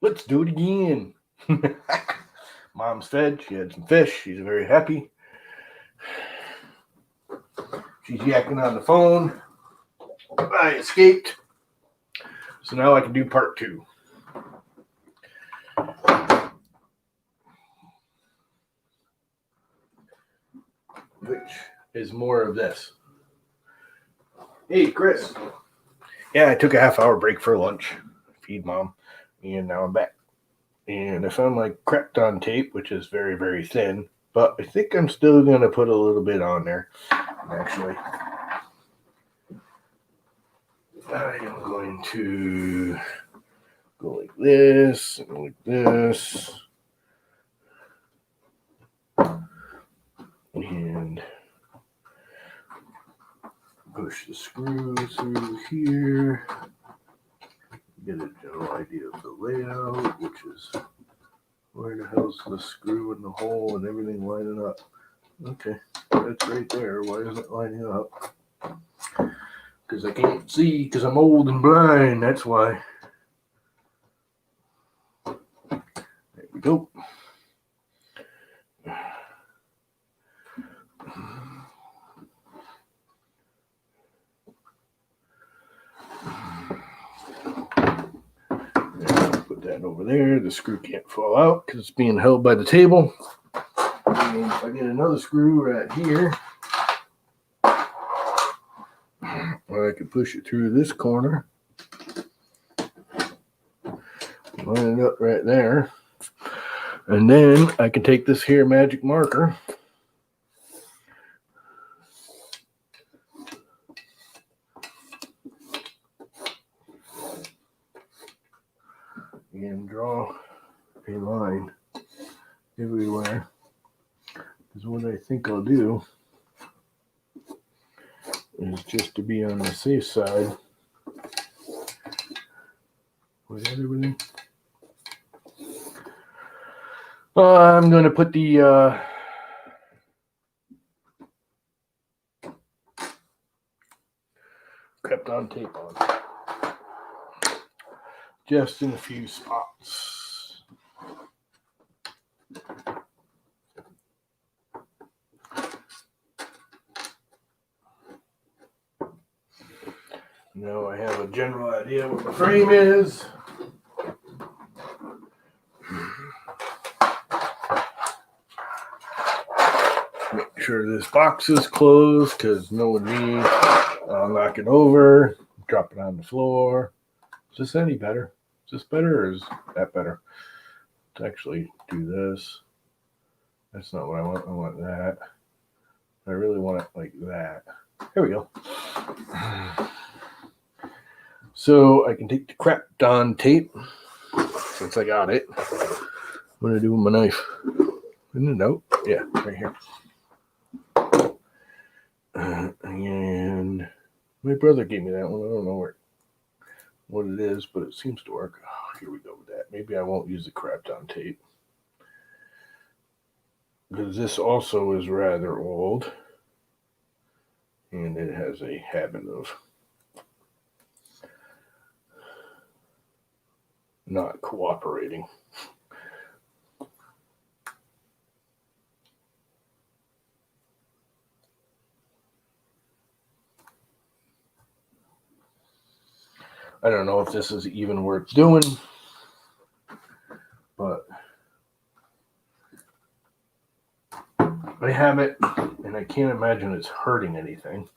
Let's do it again. Mom's fed. She had some fish. She's very happy. She's yakking on the phone. I escaped. So now I can do part 2. Which is more of this. Hey, Chris. Yeah, I took a half-hour break for lunch. Feed Mom. And now I'm back. And I found my Krypton tape, which is very, very thin. But I think I'm still going to put a little bit on there, actually. I am going to go like this and like this. And push the screw through here. Get a general idea of the layout, which is where the hell's the screw in the hole and everything lining up. Okay, that's right there. Why isn't it lining up? Because I can't see, because I'm old and blind. That's why. There we go. Put that over there. The screw can't fall out because it's being held by the table. And if I get another screw right here, I could push it through this corner. Line it up right there. And then I can take this here magic marker and draw a line everywhere. Because what I think I'll do is, just to be on the safe side, was that everything? I'm going to put the Krypton tape on, just in a few spots. Now I have a general idea what the frame is. Make sure this box is closed, because knowing me, I'll knock it over, drop it on the floor. Is this any better? Is this better, or is that better? Let's actually do this. That's not what I want. I want that. I really want it like that. Here we go. So I can take the Krypton tape, since I got it. What do I do with my knife? Isn't it out? Yeah, right here. And my brother gave me that one. I don't know what it is, but it seems to work. Oh, here we go with that. Maybe I won't use the Krypton tape, because this also is rather old, and it has a habit of not cooperating. I don't know if this is even worth doing, but I have it, and I can't imagine it's hurting anything.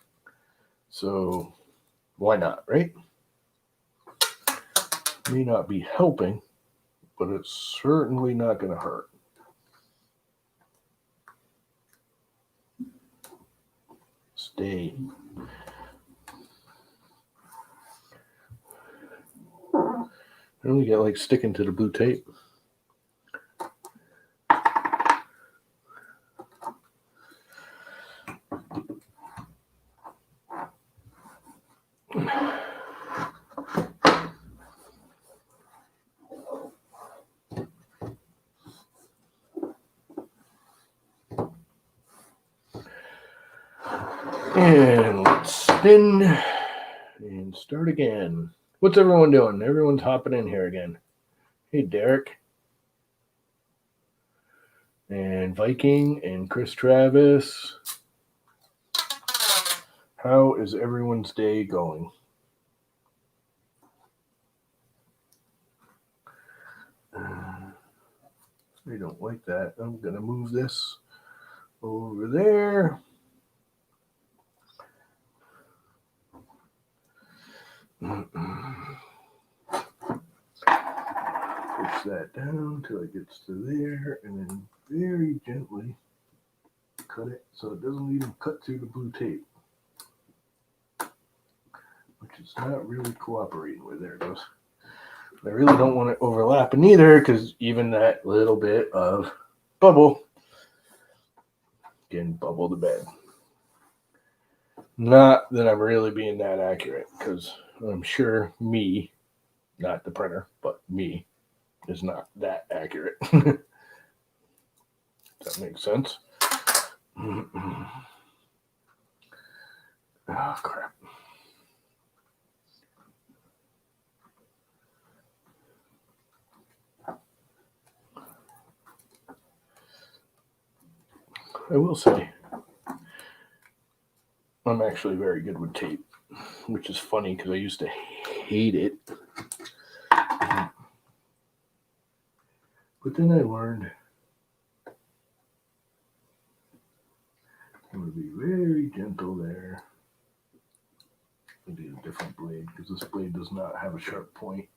So why not, right? May not be helping, but it's certainly not going to hurt. Stay. I really get like sticking to the blue tape. And let's spin and start again. What's everyone doing? Everyone's hopping in here again. Hey, Derek. And Viking and Chris Travis. How is everyone's day going? I don't like that. I'm going to move this over there. Push that down until it gets to there, and then very gently cut it so it doesn't even cut through the blue tape, which is not really cooperating with. There it goes. I really don't want it overlapping either, because even that little bit of bubble can bubble the bed. Not that I'm really being that accurate, because I'm sure me, not the printer, but me, is not that accurate. Does that make sense? Oh, crap. I will say, I'm actually very good with tape, which is funny because I used to hate it. But then I learned I'm going to be very gentle there. I need a different blade because this blade does not have a sharp point.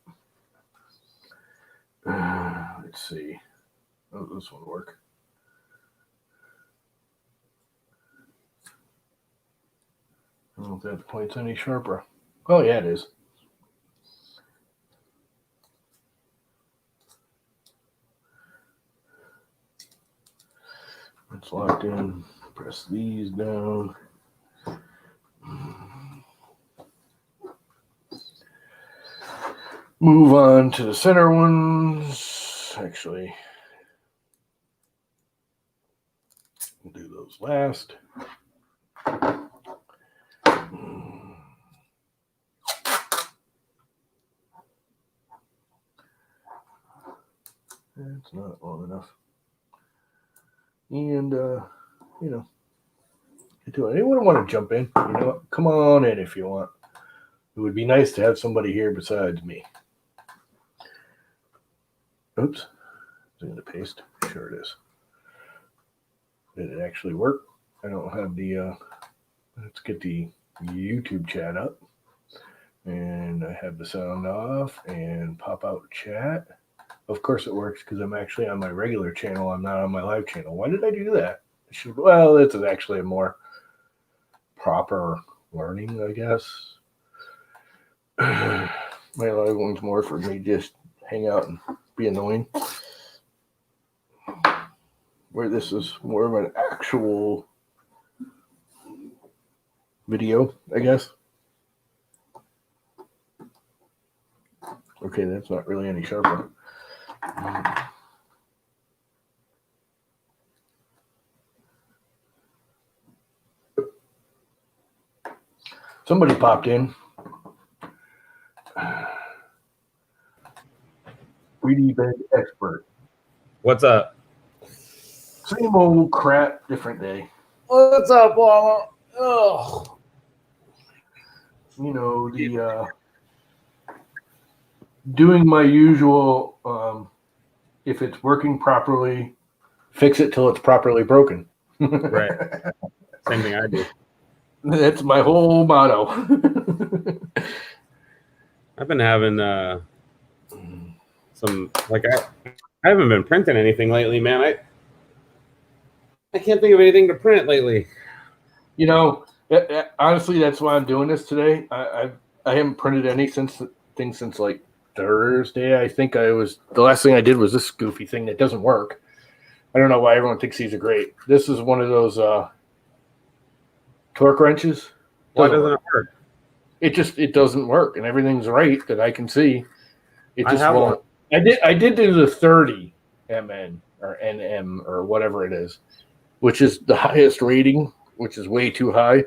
Let's see. Oh, this one will work. I don't know if that point's any sharper. Oh, yeah, it is. It's locked in. Press these down. Move on to the center ones. Actually, we'll do those last. That's not long enough. And, you know, anyone want to jump in? You know what? Come on in if you want. It would be nice to have somebody here besides me. Oops. Is it going to paste? Sure it is. Did it actually work? I don't have the, let's get the YouTube chat up. And I have the sound off and pop out chat. Of course it works because I'm actually on my regular channel. I'm not on my live channel. Why did I do that? Well, it's actually a more proper learning, I guess. My live one's more for me just hang out and be annoying. Where this is more of an actual video, I guess. Okay, that's not really any sharper. Somebody popped in. 3D bed expert. What's up? Same old crap, different day. What's up, Llama? Oh. You know, the doing my usual, if it's working properly, fix it till it's properly broken. Right. Same thing I do. That's my whole motto. I've been having some, like, I haven't been printing anything lately, man. I can't think of anything to print lately. You know, honestly, that's why I'm doing this today. I haven't printed anything since like Thursday. I think the last thing I did was this goofy thing that doesn't work. I don't know why everyone thinks these are great. This is one of those torque wrenches. Why doesn't it work? It doesn't work, and everything's right that I can see. It just won't. One. I did do the 30 MN or NM or whatever it is, which is the highest rating, which is way too high.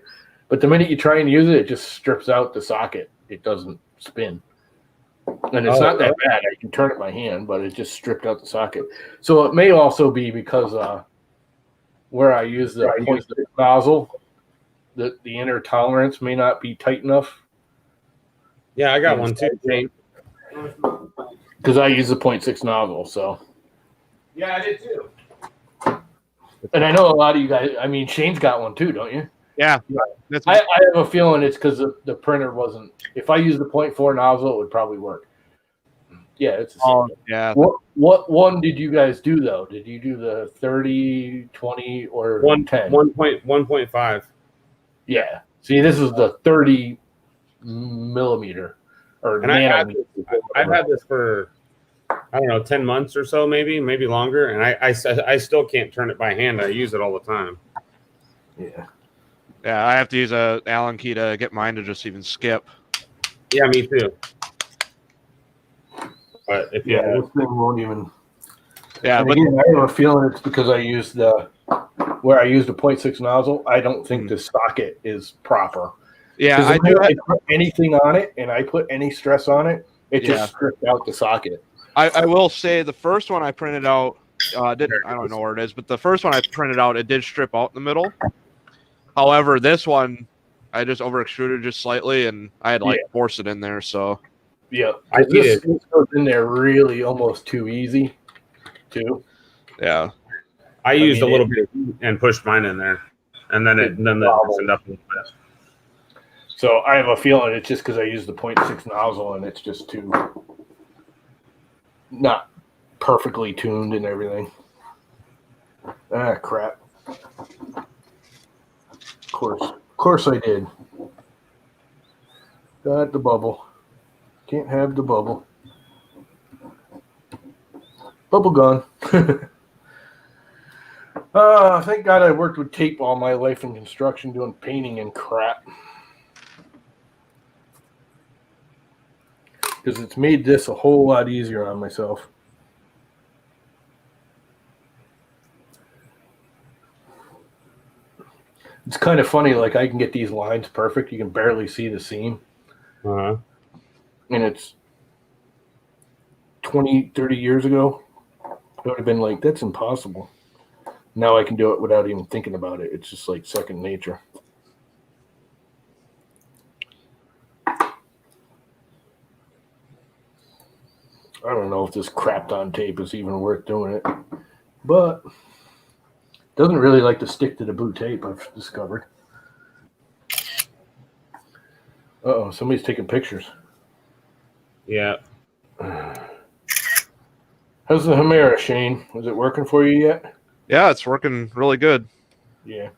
But the minute you try and use it, it just strips out the socket. It doesn't spin. And it's not that bad. I can turn it by hand, but it just stripped out the socket. So it may also be because where I use the nozzle, the inner tolerance may not be tight enough. Yeah, I got one too. Because I use the 0.6 nozzle, so. Yeah, I did too. And I know a lot of you guys, I mean, Shane's got one too, don't you? Yeah. I have a feeling it's because the printer wasn't, if I use the 0.4 nozzle, it would probably work. Yeah, it's the same. Yeah. What one did you guys do, though? Did you do the 30, 20, or 10? 1.5. Yeah. See, this is the 30 millimeter. And I've had this for, I don't know, 10 months or so, maybe longer. And I still can't turn it by hand. I use it all the time. Yeah. Yeah, I have to use a Allen key to get mine to just even skip. Yeah, me too. But if this thing won't even. Yeah, but again, I have a feeling it's because I used where I used a 0.6 nozzle. I don't think the socket is proper. Yeah, I put anything on it and I put any stress on it, it just stripped out the socket. I will say the first one I printed out, I don't know where it is, but the first one I printed out, it did strip out in the middle. However, this one, I just over extruded just slightly, and I had force it in there. So yeah, this goes in there really almost too easy, too. Yeah, I used a little bit and pushed mine in there, and then it loosened up a little bit. So I have a feeling it's just because I used the 0.6 nozzle and it's just too not perfectly tuned and everything. Ah, crap. Of course I did. Got the bubble. Can't have the bubble. Bubble gone. Thank God I worked with tape all my life in construction doing painting and crap. Because it's made this a whole lot easier on myself. It's kind of funny, like I can get these lines perfect. You can barely see the seam. Uh-huh. And it's 20, 30 years ago. It would have been like, that's impossible. Now I can do it without even thinking about it. It's just like second nature. I don't know if this crapped on tape is even worth doing it. But it doesn't really like to stick to the blue tape, I've discovered. Uh-oh, somebody's taking pictures. Yeah. How's the Chimera, Shane? Is it working for you yet? Yeah, it's working really good. Yeah.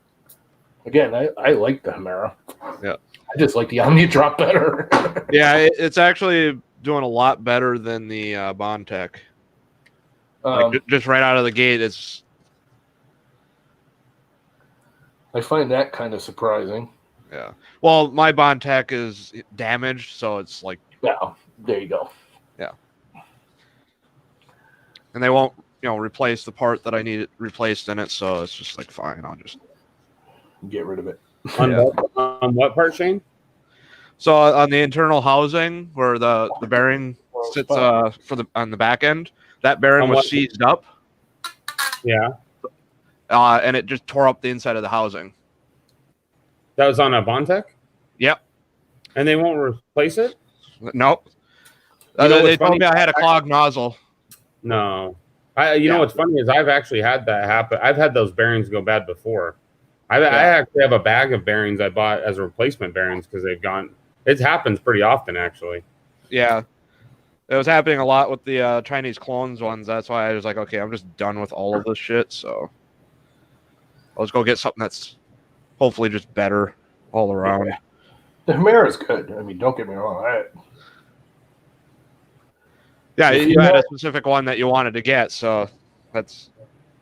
Again, I like the Chimera. Yeah. I just like the Omnidrop better. Yeah, it's actually doing a lot better than the Bondtech. Just right out of the gate, it's. I find that kind of surprising. Yeah. Well, my Bondtech is damaged, so it's like. Well, there you go. Yeah. And they won't, replace the part that I need replaced in it, so it's just like, fine, I'll just get rid of it. On what part, Shane? So on the internal housing where the bearing sits on the back end, that bearing was seized up. Yeah. And it just tore up the inside of the housing. That was on a Bondtech? Yep. And they won't replace it? Nope. They told me I had a clogged nozzle. No. You know what's funny is I've actually had that happen. I've had those bearings go bad before. I actually have a bag of bearings I bought as replacement bearings because they've gone. It happens pretty often, actually. Yeah. It was happening a lot with the Chinese clones ones. That's why I was like, okay, I'm just done with all of this shit. So I'll just go get something that's hopefully just better all around. Yeah. The Chimera is good. I mean, don't get me wrong. Yeah, you had a specific one that you wanted to get, so that's.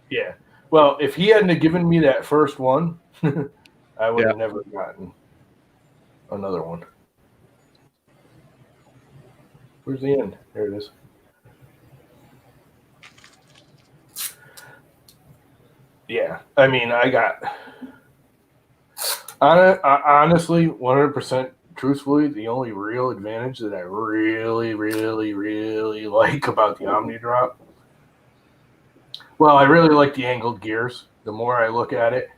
Yeah. Well, if he hadn't have given me that first one, I would have never gotten another one. Where's the end? There it is. Yeah. I mean, I got honestly 100% truthfully, the only real advantage that I really, really, really like about the Omni Drop, well, I really like the angled gears. The more I look at it,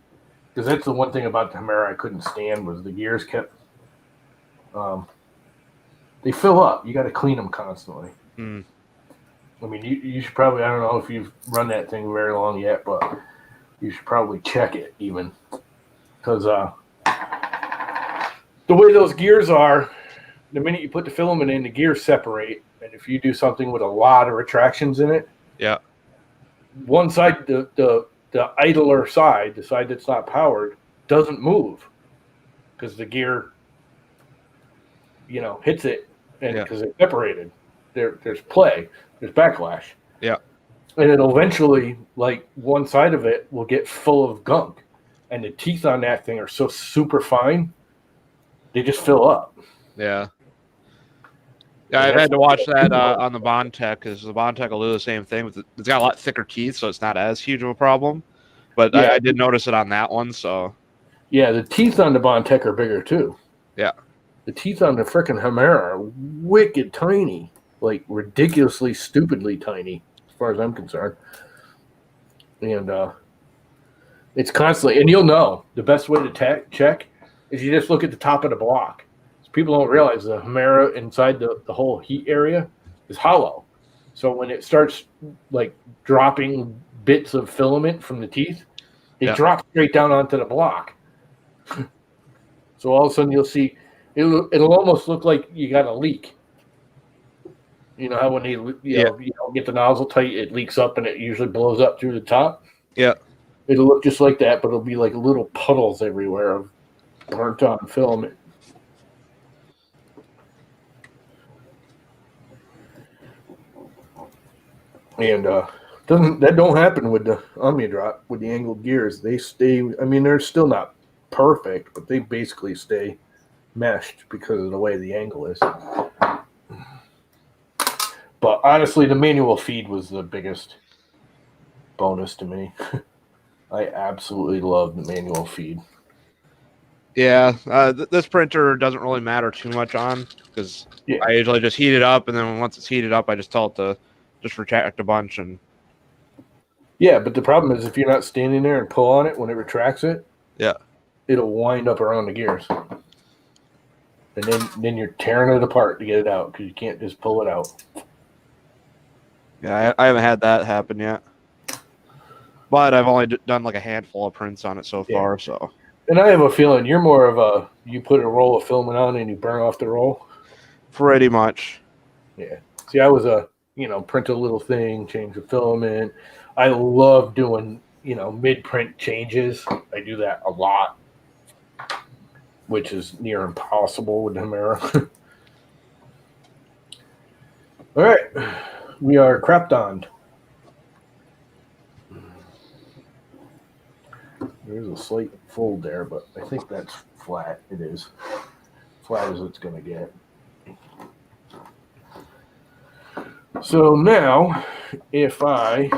because that's the one thing about the Humera I couldn't stand was the gears kept, they fill up. You got to clean them constantly. Mm. I mean, you should probably, I don't know if you've run that thing very long yet, but you should probably check it even. Because the way those gears are, the minute you put the filament in, the gears separate. And if you do something with a lot of retractions in it, Yeah. one side, the idler side, the side that's not powered, doesn't move because the gear, hits it, and because it's separated, there's play, there's backlash. Yeah. And it'll eventually, like, one side of it will get full of gunk, and the teeth on that thing are so super fine, they just fill up. Yeah. Yeah, I've had to watch that on the Bondtech because the Bondtech will do the same thing. It's got a lot thicker teeth, so it's not as huge of a problem. But Yeah. I did notice it on that one. So yeah, the teeth on the Bondtech are bigger too. Yeah. The teeth on the frickin' Humera are wicked tiny, like ridiculously, stupidly tiny, as far as I'm concerned. And it's constantly, and you'll know the best way to check is you just look at the top of the block. People don't realize the Humera inside the whole heat area is hollow. So when it starts like dropping bits of filament from the teeth, they drop straight down onto the block. So all of a sudden you'll see it'll almost look like you got a leak. You know how when you get the nozzle tight, it leaks up and it usually blows up through the top. Yeah, it'll look just like that, but it'll be like little puddles everywhere of burnt on filament. And that don't happen with the Omni Drop with the angled gears. They stay. I mean, they're still not perfect, but they basically stay meshed because of the way the angle is. But honestly, the manual feed was the biggest bonus to me. I absolutely love the manual feed. Yeah, this printer doesn't really matter too much on because I usually just heat it up, and then once it's heated up, I just tell it to just retract a bunch. And yeah, but the problem is if you're not standing there and pull on it when it retracts it, it'll wind up around the gears, and then you're tearing it apart to get it out because you can't just pull it out. Yeah, I haven't had that happen yet, but I've only done like a handful of prints on it so far. So. And I have a feeling you're more of you put a roll of filament on and you burn off the roll. Pretty much. Yeah. See, I was print a little thing, change the filament. I love doing, mid-print changes. I do that a lot, which is near impossible with the Humera. All right. We are Kraptoned. There's a slight fold there, but I think that's flat. It is. Flat as it's going to get. So now, if I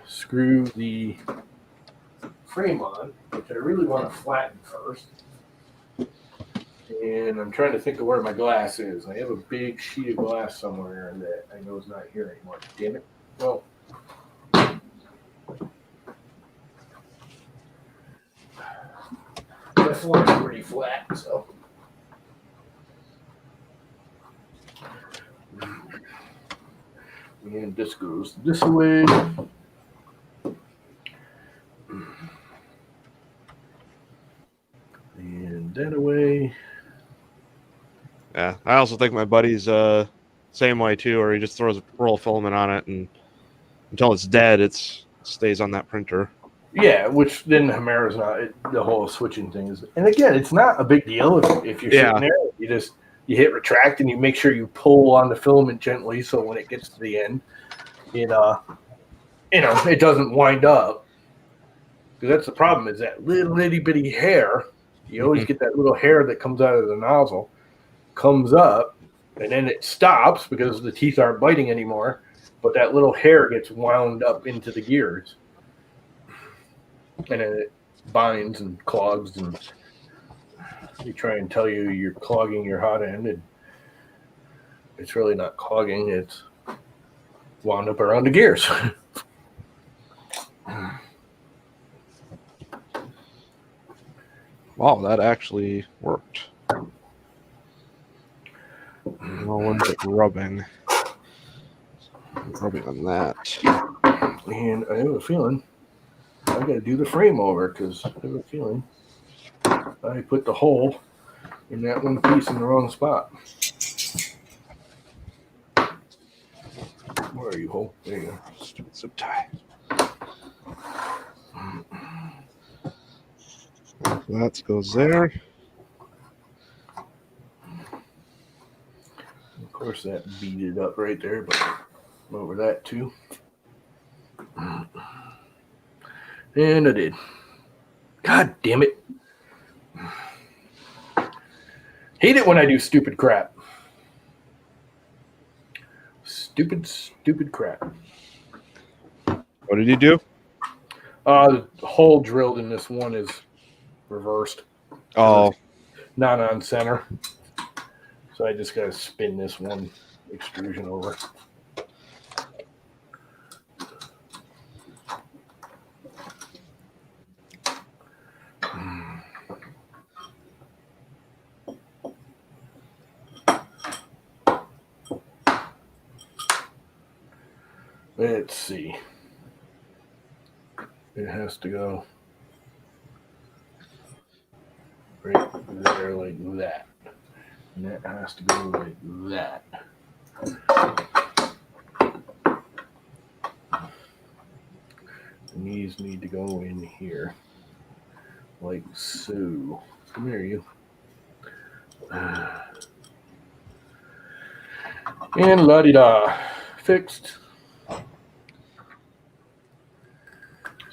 screw the frame on, which I really want to flatten first, and I'm trying to think of where my glass is. I have a big sheet of glass somewhere that I know is not here anymore. Damn it. Well, the floor is pretty flat, so. And this goes this way. And that away. Yeah, I also think my buddy's same way too, or he just throws a roll of filament on it, and until it's dead, it stays on that printer. Yeah, which then Humera's not the whole switching thing is. And again, it's not a big deal if you're sitting there. You hit retract and you make sure you pull on the filament gently, so when it gets to the end, it doesn't wind up. Because that's the problem is that little itty bitty hair. You always get that little hair that comes out of the nozzle, comes up, and then it stops because the teeth aren't biting anymore. But that little hair gets wound up into the gears, and then it binds and clogs, and They try and tell you you're clogging your hot end, and it's really not clogging. It's wound up around the gears. Wow, that actually worked. Well, when's it rubbing? Rubbing on that. And I have a feeling I got to do the frame over because I have a feeling I put the hole in that one piece in the wrong spot. Where are you, hole? There you go. Stupid zip tie. That goes there. Of course, that beat it up right there, but over that too. And I did. God damn it. Hate it when I do stupid crap. Stupid crap. What did you do? The hole drilled in this one is reversed. Oh, Not on center. So I just got to spin this one extrusion over. Let's see. It has to go right there like that. And that has to go like that. And these need to go in here. Like so. Come here, you. And la-di-da. Fixed.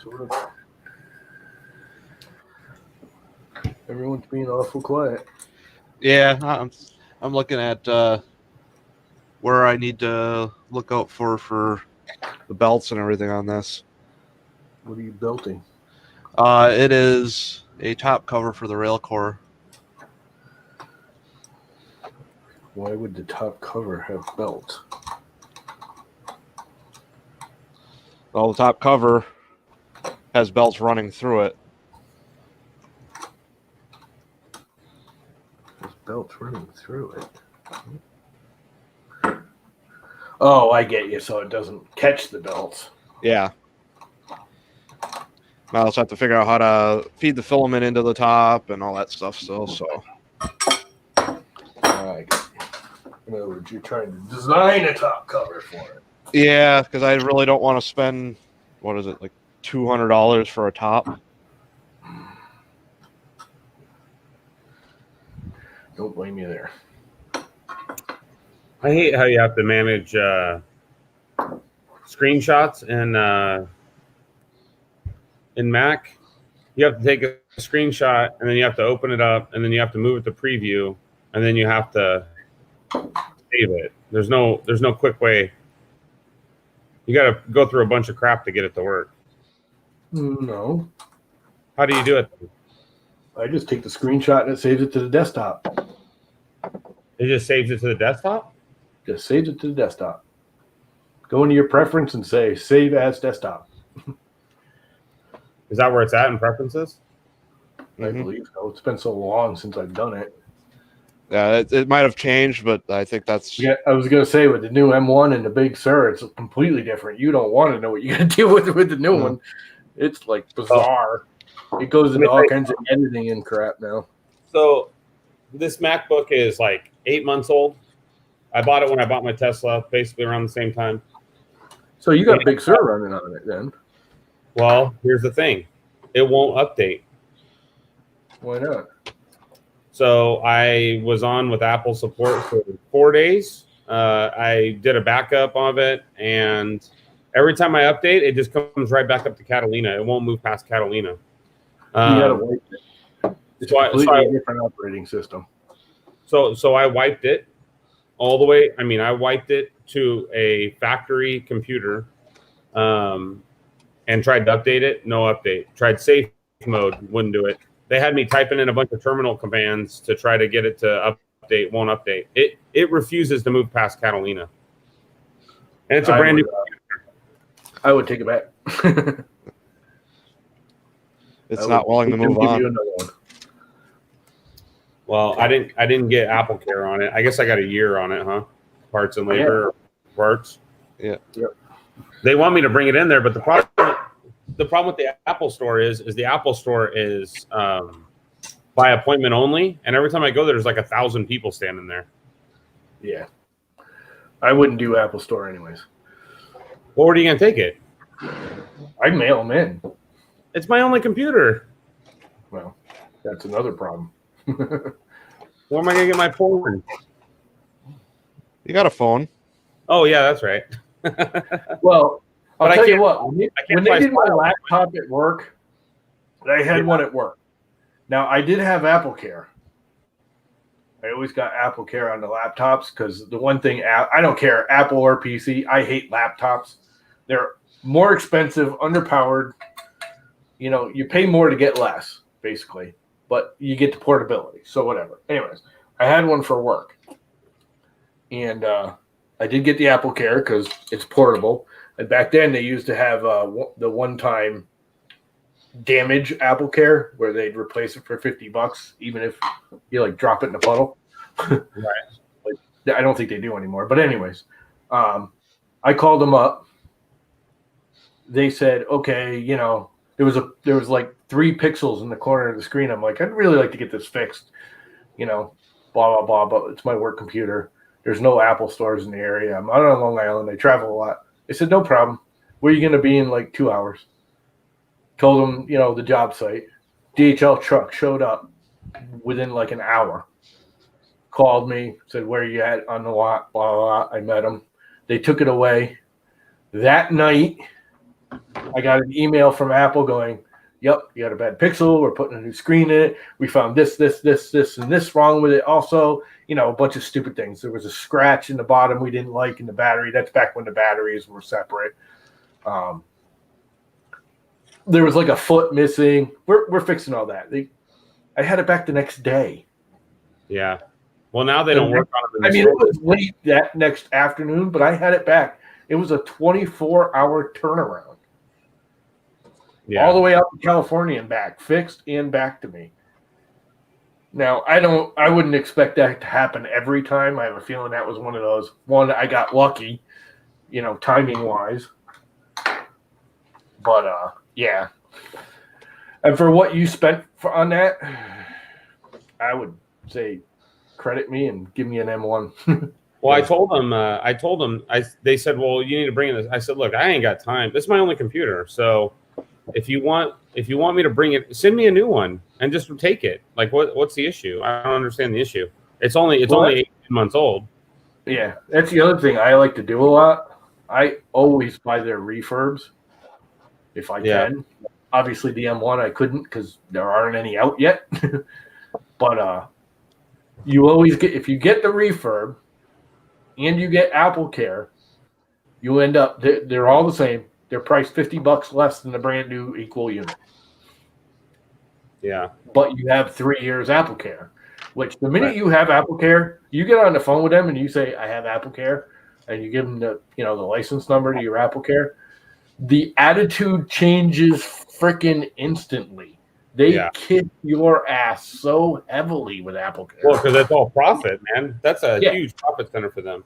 Sort of. Everyone's being awful quiet. yeah. I'm looking at where I need to look out for the belts and everything on this. What are you belting? It is a top cover for the rail core. Why would the top cover have belts? Well, the top cover has belts running through it. There's belts running through it. Oh, I get you. So it doesn't catch the belts. Yeah. I also have to figure out how to feed the filament into the top and all that stuff still. So I get you. In other words, you're trying to design a top cover for it. yeah, because I really don't want to spend what is it like $200 for a top. Don't blame you there. I hate how you have to manage screenshots in Mac. You have to take a screenshot and then you have to open it up and then you have to move it to preview and then you have to save it. There's no quick way. You got to go through a bunch of crap to get it to work. No. How do you do it? I just take the screenshot and it saves it to the desktop. It just saves it to the desktop? Just saves it to the desktop. Go into your preference and say save as desktop. Is that where it's at in preferences? I believe so. It's been so long since I've done it. Yeah, it might have changed, but I think that's. Yeah, I was gonna say with the new M1 and the Big Sur, it's completely different. You don't want to know what you got to deal with the new one. It's like bizarre. It goes into all kinds of editing and crap now. So this MacBook is like 8 months old. I bought it when I bought my Tesla, basically around the same time. So you got Big Sur running on it then? Well, here's the thing. It won't update. Why not? So I was on with Apple support for 4 days. I did a backup of it, and every time I update, it just comes right back up to Catalina. It won't move past Catalina. You gotta wipe it. It's a completely different operating system. So I wiped it all the way. I mean, I wiped it to a factory computer, and tried to update it. No update. Tried safe mode, wouldn't do it. They had me typing in a bunch of terminal commands to try to get it to update. Won't update. It refuses to move past Catalina, and it's a brand new. I would take it back. It's not willing to move on. You another one. Well, I didn't get Apple Care on it. I guess I got a year on it, huh? Parts and labor, parts. Yeah. Yep. They want me to bring it in there, but the problem with the Apple Store is the Apple Store is by appointment only, and every time I go there's like 1,000 people standing there. Yeah. I wouldn't do Apple Store anyways. Well, where are you gonna take it? I'd mail them in. It's my only computer. Well, that's another problem. Where am I gonna get my porn? You got a phone. Oh yeah, that's right. Well, But I'll I tell you can't- what. When they play did my Smile. laptop at work, I had one at work. Now, I did have Apple Care. I always got Apple Care on the laptops because the one thing, I don't care, Apple or PC, I hate laptops. They're more expensive, underpowered. You know, you pay more to get less, basically, but you get the portability. So whatever. Anyways, I had one for work. And I did get the Apple Care because it's portable. And back then they used to have the one-time damage Apple Care where they'd replace it for $50, even if you like drop it in a puddle. Right. Like, I don't think they do anymore. But anyways, I called them up. They said, okay, you know, there was like 3 pixels in the corner of the screen. I'm like, I'd really like to get this fixed, you know, blah, blah, blah, but it's my work computer. There's no Apple stores in the area. I'm out on Long Island. I travel a lot. They said, no problem. Where are you going to be in like 2 hours? Told them, you know, the job site. DHL truck showed up within like an hour. Called me, said, where are you at on the lot? Blah, blah, blah. I met them. They took it away. That night, I got an email from Apple going, yep, you got a bad pixel. We're putting a new screen in it. We found this, and this wrong with it. Also, you know, a bunch of stupid things. There was a scratch in the bottom we didn't like in the battery. That's back when the batteries were separate. There was like a foot missing. We're fixing all that. I had it back the next day. Yeah. Well, now they don't work on it. I mean, it was late that next afternoon, but I had it back. It was a 24-hour turnaround. Yeah. All the way out to California and back, fixed and back to me. Now, I wouldn't expect that to happen every time. I have a feeling that was one of those. One, I got lucky, you know, timing wise. But yeah. And for what you spent on that, I would say credit me and give me an M1. Well, I told them, they said, well, you need to bring in this. I said, look, I ain't got time. This is my only computer. So if you want me to bring it, send me a new one and just take it. Like, what's the issue? I don't understand the issue. It's only 18 months old. Yeah, that's the other thing I like to do a lot. I always buy their refurbs if I can. Obviously, the M1 I couldn't because there aren't any out yet. But you always get, if you get the refurb and you get Apple Care, you end up, they're all the same. They're priced $50 less than the brand new equal unit. Yeah. But you have 3 years Apple Care, which the minute you have Apple Care, you get on the phone with them and you say, I have Apple Care, and you give them the license number to your Apple Care. The attitude changes freaking instantly. They kick your ass so heavily with Apple Care. Well, because that's all profit, man. That's a huge profit center for them.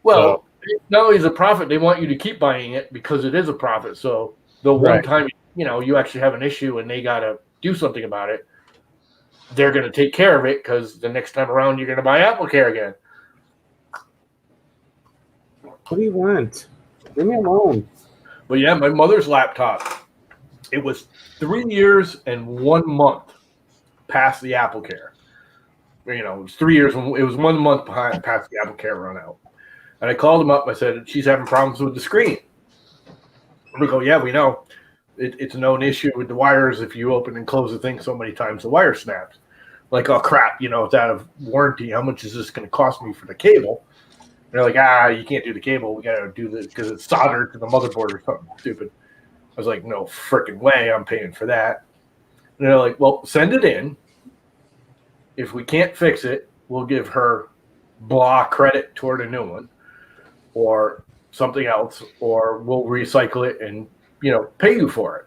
Well, not only is it a profit, they want you to keep buying it because it is a profit. So the one time you actually have an issue and they got to do something about it, they're going to take care of it because the next time around you're going to buy Apple Care again. What do you want? Leave me alone. But yeah, my mother's laptop, it was 3 years and 1 month past the Apple Care. You know, it was 3 years. It was 1 month past the Apple Care run out. And I called them up. I said, she's having problems with the screen. And they go, yeah, we know. It's a known issue with the wires. If you open and close the thing so many times, the wire snaps. Like, oh, crap, it's out of warranty. How much is this going to cost me for the cable? And they're like, you can't do the cable. We got to do this because it's soldered to the motherboard or something stupid. I was like, no freaking way I'm paying for that. And they're like, well, send it in. If we can't fix it, we'll give her blah credit toward a new one or something else, or we'll recycle it and, pay you for it,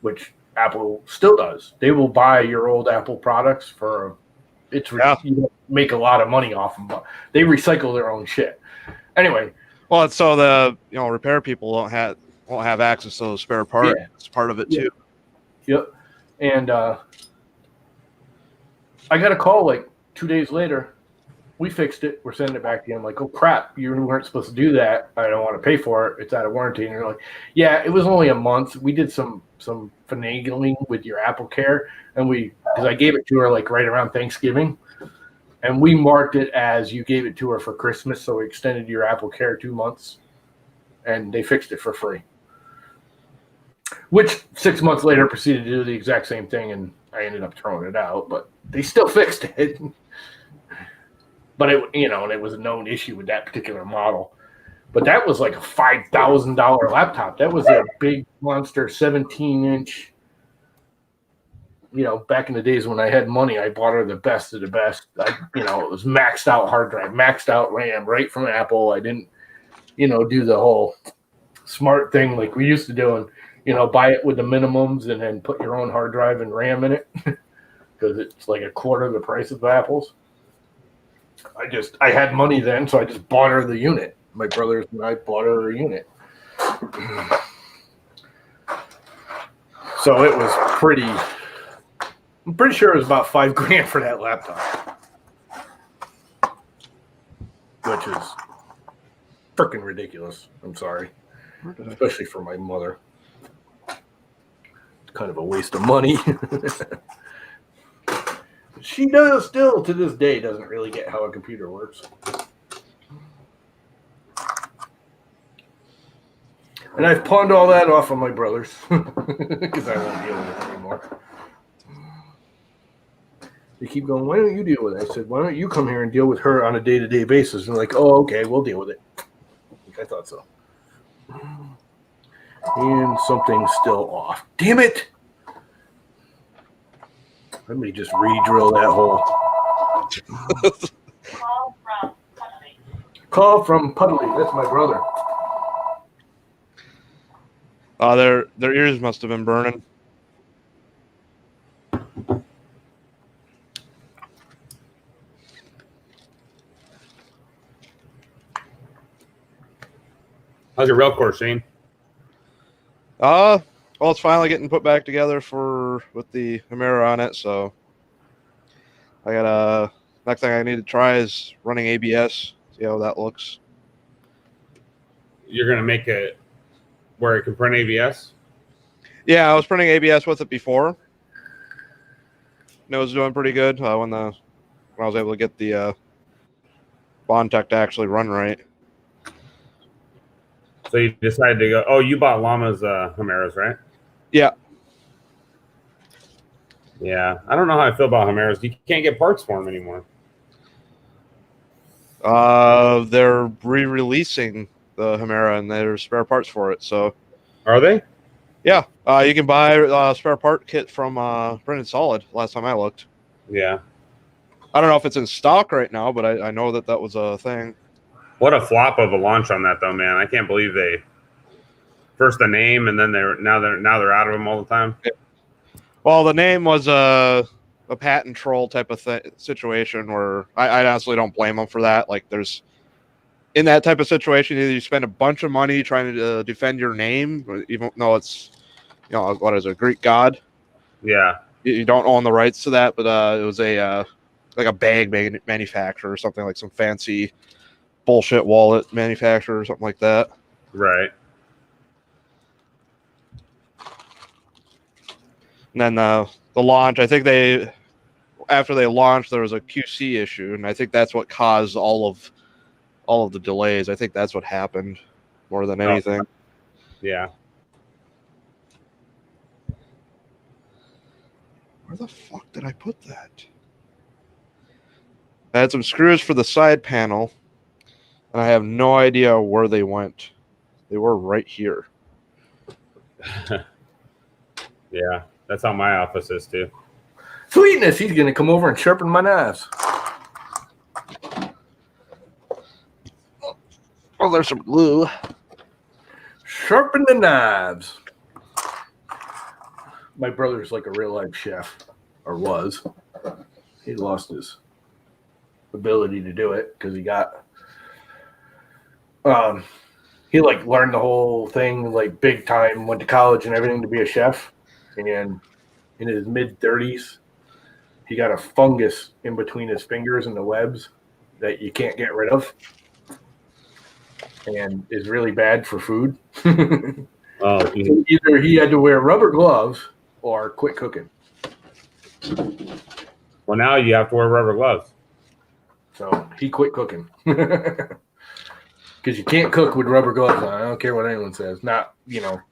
which Apple still does. They will buy your old Apple products for you don't make a lot of money off them, but they recycle their own shit. Anyway. Well, it's so the repair people won't have access to those spare parts. Yeah. It's part of it too. Yep. And I got a call like 2 days later. We fixed it. We're sending it back to you. I'm like, oh crap, you weren't supposed to do that. I don't want to pay for it. It's out of warranty. And they're like, yeah, it was only a month. We did some finagling with your Apple Care, and because I gave it to her like right around Thanksgiving, and we marked it as you gave it to her for Christmas, so we extended your Apple Care 2 months, and they fixed it for free. Which 6 months later proceeded to do the exact same thing, and I ended up throwing it out, but they still fixed it. But it was a known issue with that particular model. But that was like a $5,000 laptop. That was a big monster 17-inch. Back in the days when I had money, I bought her the best of the best. It was maxed out hard drive, maxed out RAM, right from Apple. I didn't, do the whole smart thing like we used to do and, buy it with the minimums and then put your own hard drive and RAM in it because it's like a quarter the price of Apple's. I had money then, so I just bought her the unit. My brothers and I bought her a unit. So it was I'm pretty sure it was about $5,000 for that laptop. Which is freaking ridiculous. I'm sorry. Especially for my mother. It's kind of a waste of money. She does still to this day doesn't really get how a computer works. And I've pawned all that off on my brothers because I won't deal with it anymore. They keep going, why don't you deal with it? I said, why don't you come here and deal with her on a day-to-day basis? And they're like, oh, okay, we'll deal with it. I thought so. And something's still off. Damn it! Let me just re-drill that hole. Call from Puddley. That's my brother. Their ears must have been burning. How's your rail course, Shane? Well, it's finally getting put back together with the Humera on it. So I got next thing I need to try is running ABS. See how that looks. You're gonna make it where it can print ABS? Yeah, I was printing ABS with it before. And it was doing pretty good when I was able to get the Bondtech to actually run right. So you decided to go. Oh, you bought Llama's Humeras, right? Yeah. Yeah, I don't know how I feel about Humeras. You can't get parts for them anymore. They're re-releasing the Humera and there's spare parts for it. So, are they? Yeah, you can buy a spare part kit from Printed Solid. Last time I looked. Yeah. I don't know if it's in stock right now, but I know that was a thing. What a flop of a launch on that, though, man! I can't believe they first the name and then they're out of them all the time. Yeah. Well, the name was a patent troll type of situation where I honestly don't blame them for that. Like, there's in that type of situation, either you spend a bunch of money trying to defend your name, even though it's what is it, a Greek god? Yeah, you don't own the rights to that, but it was like a bag manufacturer or something, like some fancy bullshit wallet manufacturer or something like that. Right. And then the launch, I think after they launched, there was a QC issue, and I think that's what caused all of the delays. I think that's what happened more than anything. Yeah. Where the fuck did I put that? I had some screws for the side panel, and I have no idea where they went. They were right here. Yeah. That's how my office is too. Sweetness, he's gonna come over and sharpen my knives. Oh, there's some glue. Sharpen the knives. My brother's like a real life chef, or was. He lost his ability to do it because he got he like learned the whole thing like big time, went to college and everything to be a chef, and in his mid-30s he got a fungus in between his fingers and the webs that you can't get rid of and is really bad for food. Oh, So either he had to wear rubber gloves or quit cooking. well, now you have to wear rubber gloves. So he quit cooking. Because you can't cook with rubber gloves on. I don't care what anyone says. Not in a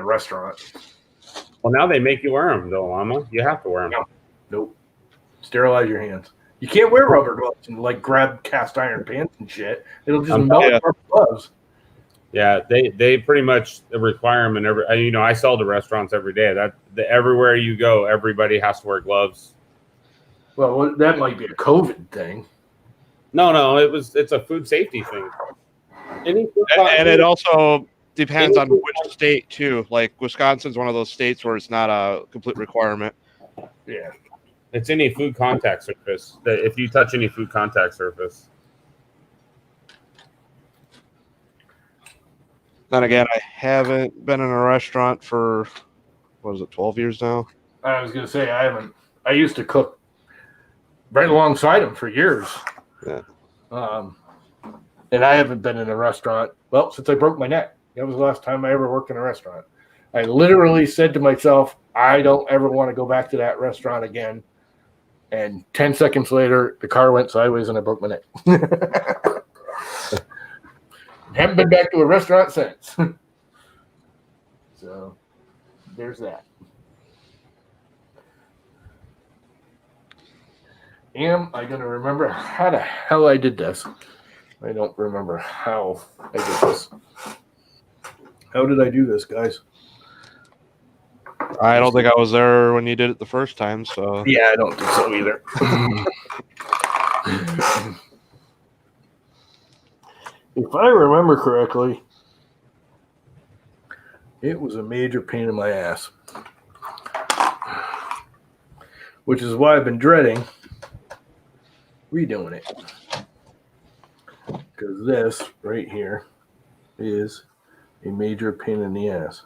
restaurant. Well, now they make you wear them, though, Llama. You have to wear them. No. Nope. Sterilize your hands. You can't wear rubber gloves and like grab cast iron pans and shit. It'll just melt rubber gloves. Yeah, they pretty much require them in every. You know, I sell to restaurants every day. Everywhere you go, everybody has to wear gloves. Well, that might be a COVID thing. No, it's a food safety thing. And it also depends on which state too. Like Wisconsin's one of those states where it's not a complete requirement. Yeah. It's any food contact surface. If you touch any food contact surface. Then again, I haven't been in a restaurant for 12 years now? I was gonna say I haven't. I used to cook right alongside him for years. Yeah. And I haven't been in a restaurant, well, since I broke my neck. That was the last time I ever worked in a restaurant. I literally said to myself, I don't ever want to go back to that restaurant again. And 10 seconds later, the car went sideways and I broke my neck. Haven't been back to a restaurant since. So there's that. Am I going to remember how the hell I did this? I don't remember how I did this. How did I do this, guys? I don't think I was there when you did it the first time, so Yeah, I don't think so either. If I remember correctly, it was a major pain in my ass. Which is why I've been dreading redoing it. Because this right here is a major pain in the ass.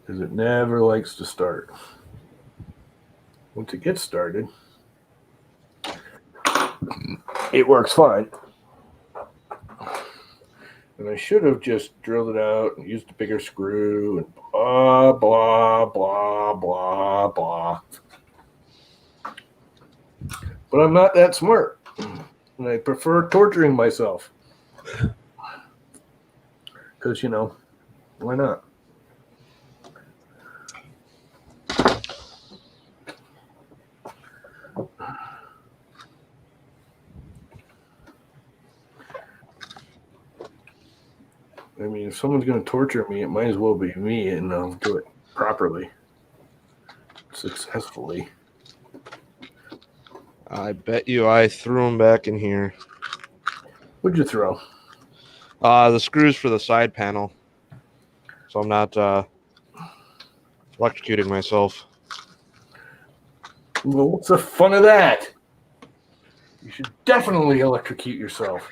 Because it never likes to start. Once it gets started, it works fine. And I should have just drilled it out and used a bigger screw and blah, blah, blah, blah, blah. But I'm not that smart. And I prefer torturing myself. Because, you know, why not? I mean, if someone's going to torture me, it might as well be me, and I'll do it properly, successfully. I bet you I threw them back in here. What'd you throw? The screws for the side panel, so I'm not electrocuting myself. Well, what's the fun of that? You should definitely electrocute yourself.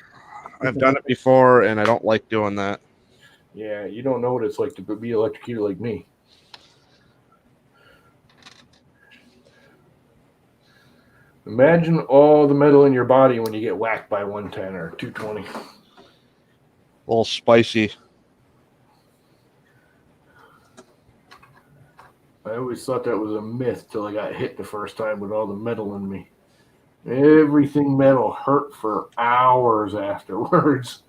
I've done it before, and I don't like doing that. Yeah, you don't know what it's like to be electrocuted like me. Imagine all the metal in your body when you get whacked by 110 or 220. A little spicy. I always thought that was a myth till I got hit the first time with all the metal in me. Everything metal hurt for hours afterwards.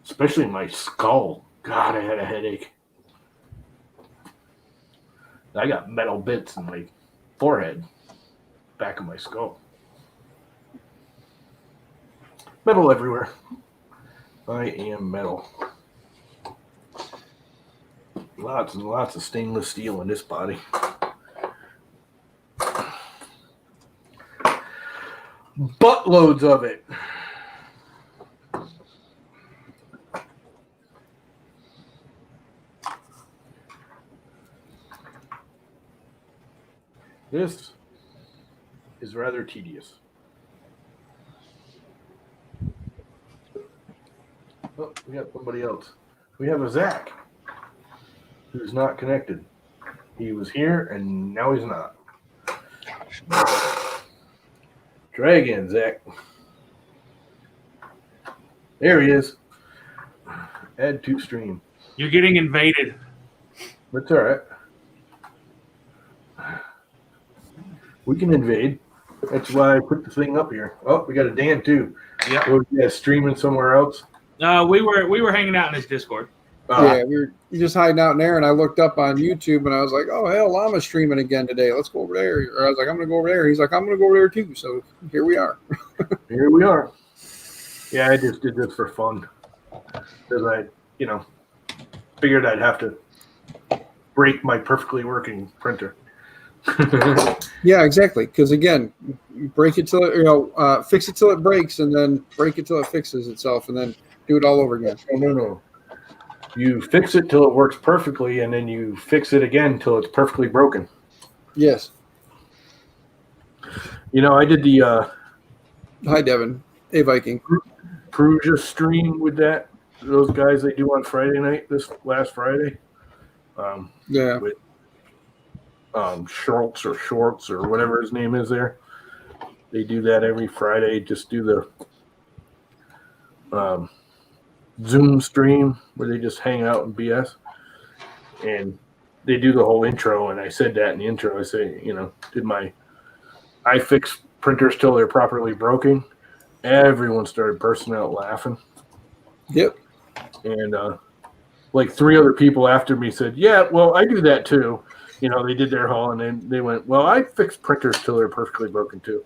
Especially my skull. God, I had a headache. I got metal bits in my forehead, back of my skull. Metal everywhere. I am metal. Lots and lots of stainless steel in this body. Buttloads of it. This is rather tedious. Oh, we got somebody else. We have a Zach who's not connected. He was here and now he's not. Try again, Zach. There he is. Add to stream. You're getting invaded. That's all right. We can invade. That's why I put the thing up here. Oh, we got a Dan too. Yeah. Oh, yeah, streaming somewhere else. We were hanging out in his Discord. Yeah, we were just hiding out in there, and I looked up on YouTube, and I was like, "Oh hell, Llama's streaming again today. Let's go over there." Or I was like, "I'm gonna go over there." He's like, "I'm gonna go over there too." So here we are. Here we are. Yeah, I just did this for fun because I, figured I'd have to break my perfectly working printer. Yeah, exactly. Because again, you break it till it, fix it till it breaks, and then break it till it fixes itself, and then do it all over again. No. You fix it till it works perfectly, and then you fix it again till it's perfectly broken. Yes. I did the Hi, Devin. Hey, Viking. Prusa stream with those guys they do on Friday night, this last Friday. Yeah. With Schultz or whatever his name is there. They do that every Friday. Just do the Zoom stream where they just hang out and BS. And they do the whole intro, and I said that in the intro. I say, I fix printers till they're properly broken. Everyone started bursting out laughing. Yep. And like 3 other people after me said, yeah, well, I do that too. They did their haul, and then they went, well, I fix printers till they're perfectly broken too.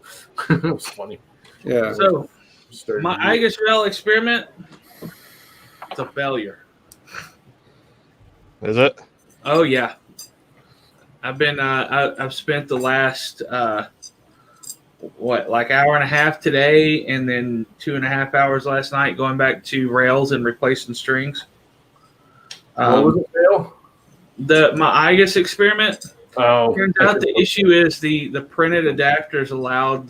It was funny. Yeah. So my Igus Rail experiment, it's a failure. Is it? Oh yeah. I've spent the last like hour and a half today, and then 2.5 hours last night going back to rails and replacing strings. What was it, Bill? My Igus experiment. Oh, Turns out the issue is the printed adapters allowed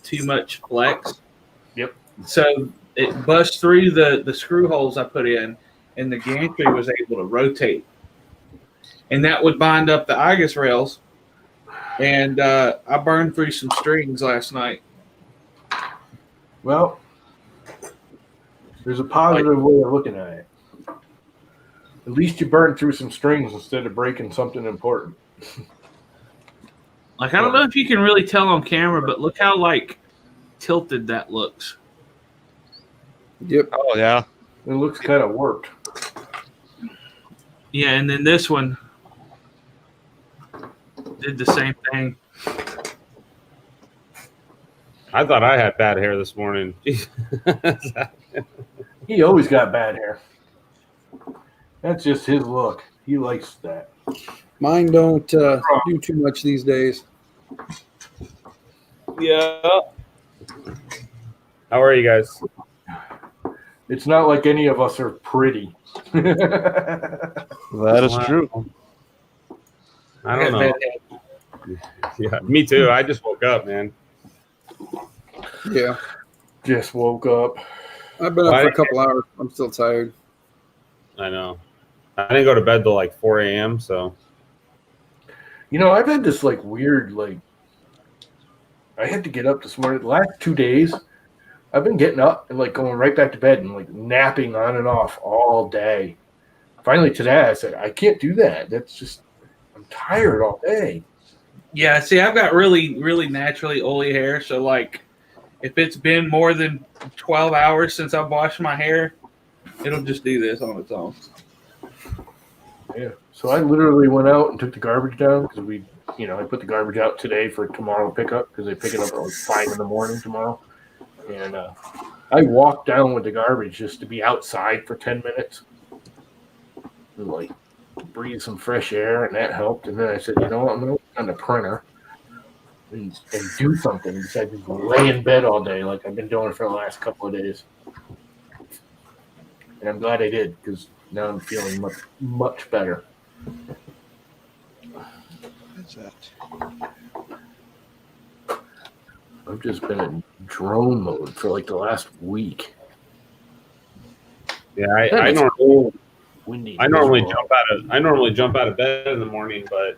too much flex. Yep. So it bust through the screw holes I put in, and the gantry was able to rotate. And that would bind up the Igus rails. And I burned through some strings last night. Well, there's a positive way of looking at it. At least you burned through some strings instead of breaking something important. Like, I don't know if you can really tell on camera, but look how, tilted that looks. Yep. Oh yeah. It looks kind of warped. Yeah, and then this one did the same thing. I thought I had bad hair this morning. He always got bad hair. That's just his look. He likes that. Mine don't do too much these days. Yeah. How are you guys? It's not like any of us are pretty. That is true. I don't know. Yeah, me too. I just woke up, man. Yeah. Just woke up. I've been up for a couple hours. I'm still tired. I know. I didn't go to bed till 4 a.m. So. I've had this weird I had to get up this morning. The last 2 days, I've been getting up and going right back to bed and napping on and off all day. Finally today, I said, I can't do that. That's just, I'm tired all day. Yeah, see, I've got really, really naturally oily hair. So, if it's been more than 12 hours since I've washed my hair, it'll just do this on its own. Yeah. So I literally went out and took the garbage down because I put the garbage out today for tomorrow pickup because they pick it up at 5 in the morning tomorrow. And I walked down with the garbage just to be outside for 10 minutes. And like breathe some fresh air, and that helped. And then I said, you know what, I'm going to on the printer and do something besides just lay in bed all day like I've been doing for the last couple of days. And I'm glad I did, because now I'm feeling much, much better. What's that? I've just been in drone mode for like the last week. Yeah, I normally Windy. normally miserable. jump out of bed in the morning, but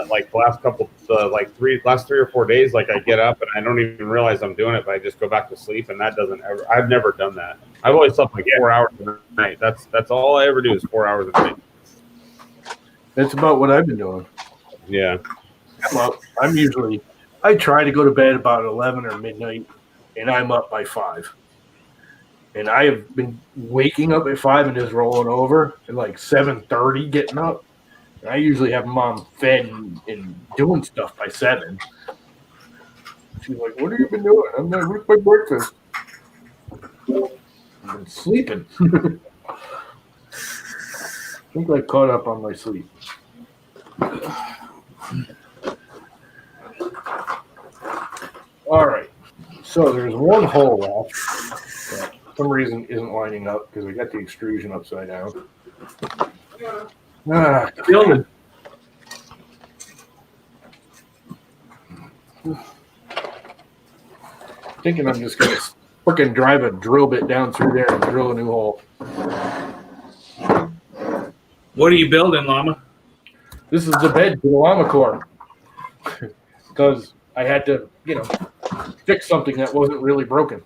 like the last couple, last 3 or 4 days, like I get up and I don't even realize I'm doing it, but I just go back to sleep, and that doesn't ever. I've never done that. I've always slept like 4 hours a night. That's all I ever do is 4 hours a night. That's about what I've been doing. Yeah. Well, I try to go to bed about 11 or midnight, and I'm up by 5. And I have been waking up at 5 and just rolling over, and like 7:30 getting up. And I usually have Mom fed and doing stuff by 7. She's like, "What have you been doing?" I'm like, "Where's my breakfast?" I've been sleeping. I think I caught up on my sleep. All right. So there's one hole left that for some reason isn't lining up because I got the extrusion upside down. Building. Thinking I'm just gonna freaking drive a drill bit down through there and drill a new hole. What are you building, Llama? This is the bed for the LlamaCore because I had to, fix something that wasn't really broken,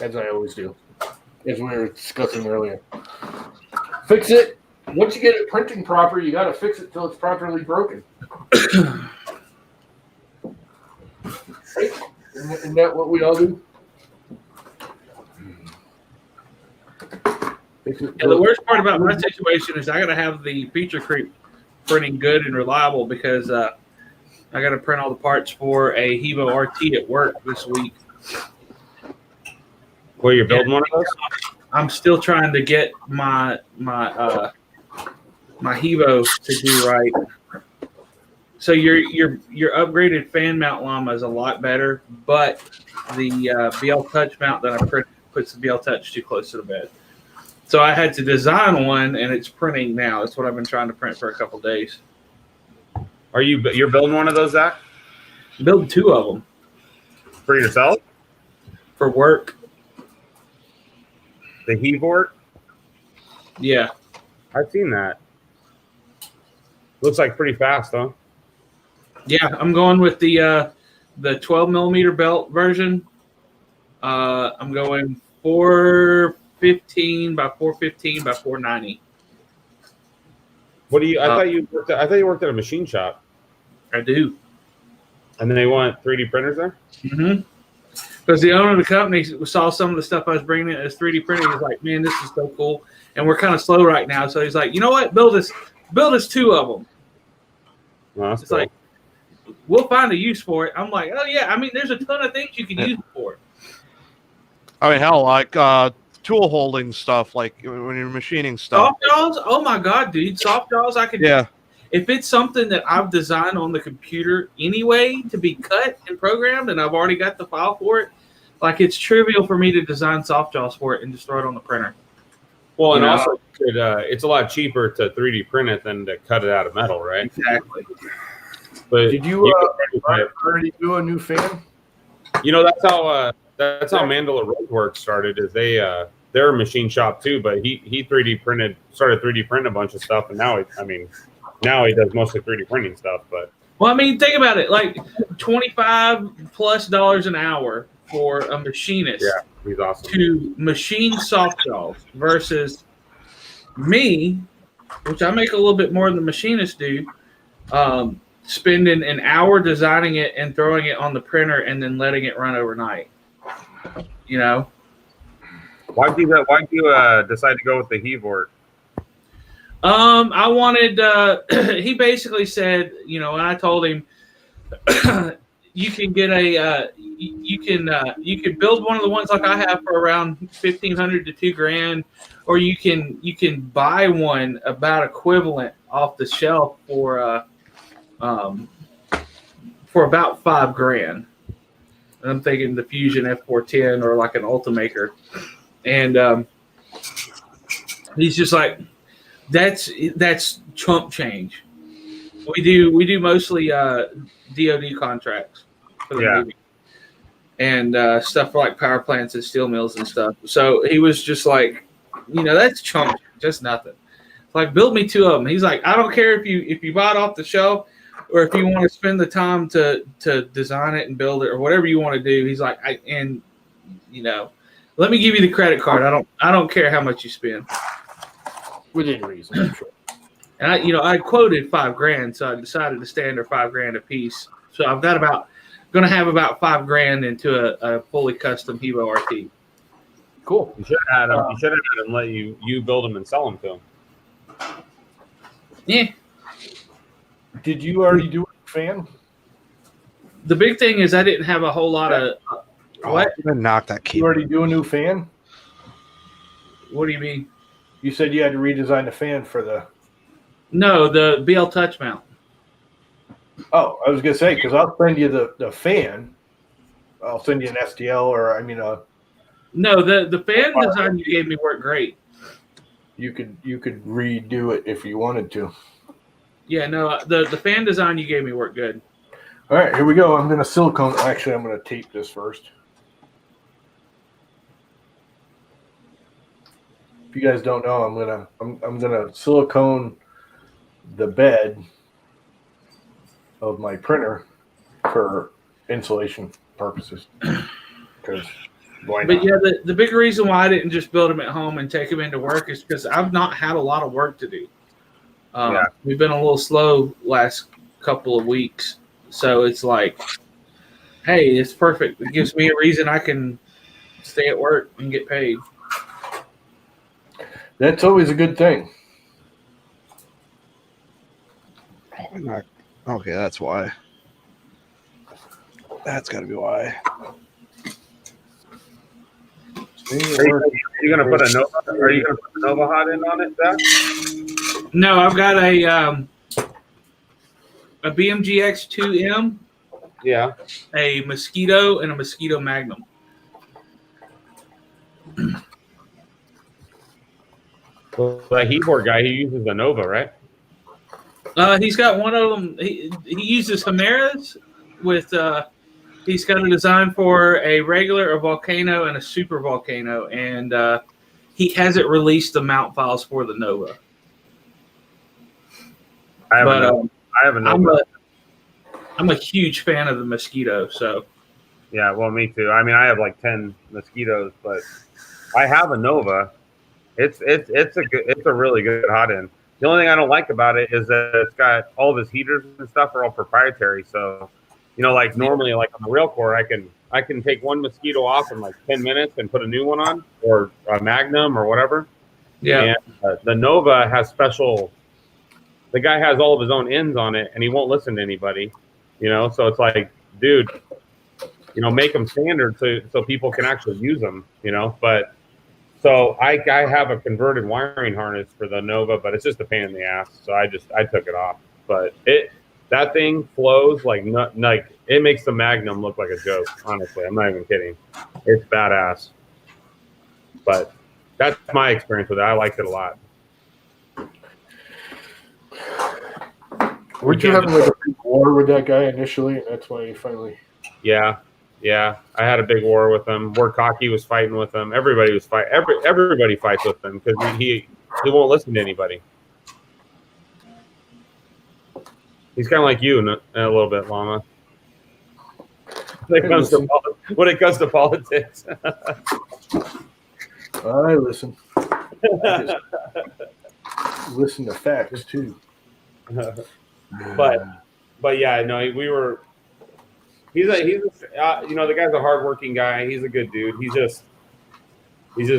as I always do, as we were discussing earlier. Fix it. Once you get it printing proper, you got to fix it till it's properly broken. Right? Isn't that what we all do? Yeah, the worst part about my situation is I got to have the feature creep printing good and reliable because I got to print all the parts for a Hevo RT at work this week. Well, you're building one of those? I'm still trying to get my Hevo to do right. So your upgraded fan mount Llama is a lot better, but the BL Touch mount that I printed puts the BL Touch too close to the bed. So I had to design one, and it's printing now. That's what I've been trying to print for a couple days. You're building one of those, Zach? Build 2 of them For yourself? for work. The Hevort? Yeah. I've seen that. Looks like pretty fast, huh? Yeah, I'm going with the 12 millimeter belt version. I'm going 415 by 415 by 490. What do you? I thought you worked at a machine shop. I do. And then they want 3D printers there. Mm-hmm. Because the owner of the company saw some of the stuff I was bringing in as 3D printing. He's like, "Man, this is so cool." And we're kind of slow right now, so he's like, "You know what? Build us 2 of them." Well, that's It's cool. like, we'll find a use for it. I'm like, "Oh yeah." I mean, there's a ton of things you can use it for. I mean, hell, like tool holding stuff, like when you're machining stuff. Soft jaws? Oh my god, dude! Soft jaws, I could. Yeah. If it's something that I've designed on the computer anyway to be cut and programmed, and I've already got the file for it, like it's trivial for me to design soft jaws for it and just throw it on the printer. Well, and You know? also it's a lot cheaper to 3D print it than to cut it out of metal, right? Exactly. But Did you already do a new fan? that's how Mandela Roadworks started. Is they're a machine shop too, but he started 3D printing a bunch of stuff, and now he does mostly 3D printing stuff. But Well, I mean, think about it. Like $25+ an hour for a machinist yeah, he's awesome. to machine soft jaws versus me, which I make a little bit more than the machinists do, spending an hour designing it and throwing it on the printer and then letting it run overnight. Why'd you decide to go with the Hevort? I wanted. He basically said, and I told him, you can get you can build one of the ones like I have for around 1,500 to $2,000, or you can buy one about equivalent off the shelf for about $5,000. And I'm thinking the Fusion F410 or like an Ultimaker, and he's just like, that's chump change. We do mostly DoD contracts for the Navy and stuff for like power plants and steel mills and stuff. So he was just like, that's chump, just nothing. Like, build me 2 of them. He's like, I don't care if you buy it off the shelf or if you want to spend the time to design it and build it or whatever you want to do. He's like, let me give you the credit card. I don't care how much you spend. Within reason, I'm sure. And I quoted $5,000, so I decided to stand at $5,000 a piece. So I've got going to have about $5,000 into a fully custom Hebo RT. Cool. You should have had him. You should have had him let you build them and sell them to him. Yeah. Did you already do a fan? The big thing is I didn't have a whole lot of what? I'm gonna knock that key. You already do a new fan? What do you mean? You said you had to redesign the fan for the. No, the BL Touch mount. Oh, I was gonna say, because I'll send you the fan. I'll send you an STL or No, the fan design you gave me worked great. You could redo it if you wanted to. Yeah, no, the fan design you gave me worked good. All right, here we go. I'm gonna silicone. Actually, I'm gonna tape this first. If you guys don't know, I'm gonna silicone the bed of my printer for insulation purposes. Because why not? But yeah, the big reason why I didn't just build them at home and take them into work is because I've not had a lot of work to do. We've been a little slow last couple of weeks, so it's like, hey, it's perfect. It gives me a reason I can stay at work and get paid. That's always a good thing. Okay, that's why. That's got to be why. Are you gonna put a Nova? Are you gonna put the Nova Hot in on it, Zach? No, I've got a BMG X2M, a Mosquito, and a Mosquito Magnum. Well, the keyboard guy, he uses a Nova, right? He's got one of them. He uses Chimeras with. He's got a design for a regular, a volcano, and a super volcano, and he hasn't released the mount files for the Nova. I have a Nova. I'm a huge fan of the Mosquito, so. Yeah, well, me too. I mean, I have like 10 Mosquitoes, but I have a Nova. It's a really good hot end. The only thing I don't like about it is that it's got all of his heaters and stuff are all proprietary. So, like normally, like on the RailCore, I can take one Mosquito off in like 10 minutes and put a new one on, or a Magnum or whatever. Yeah. And the Nova has special. The guy has all of his own ends on it, and he won't listen to anybody. So it's like, dude, make them standard so people can actually use them. But. So I have a converted wiring harness for the Nova, but it's just a pain in the ass. So I took it off. But that thing flows like it makes the Magnum look like a joke. Honestly, I'm not even kidding. It's badass. But that's my experience with it. I liked it a lot. Weren't you having like a big war with that guy initially, and that's why you finally? Yeah, I had a big war with him. Where Cocky was fighting with him. Everybody was fighting. Everybody fights with him because he won't listen to anybody. He's kind of like you in a little bit, Llama. When it comes to politics. I listen. Listen to facts too. But yeah, no, we were. He's the guy's a hardworking guy. He's a good dude. He's just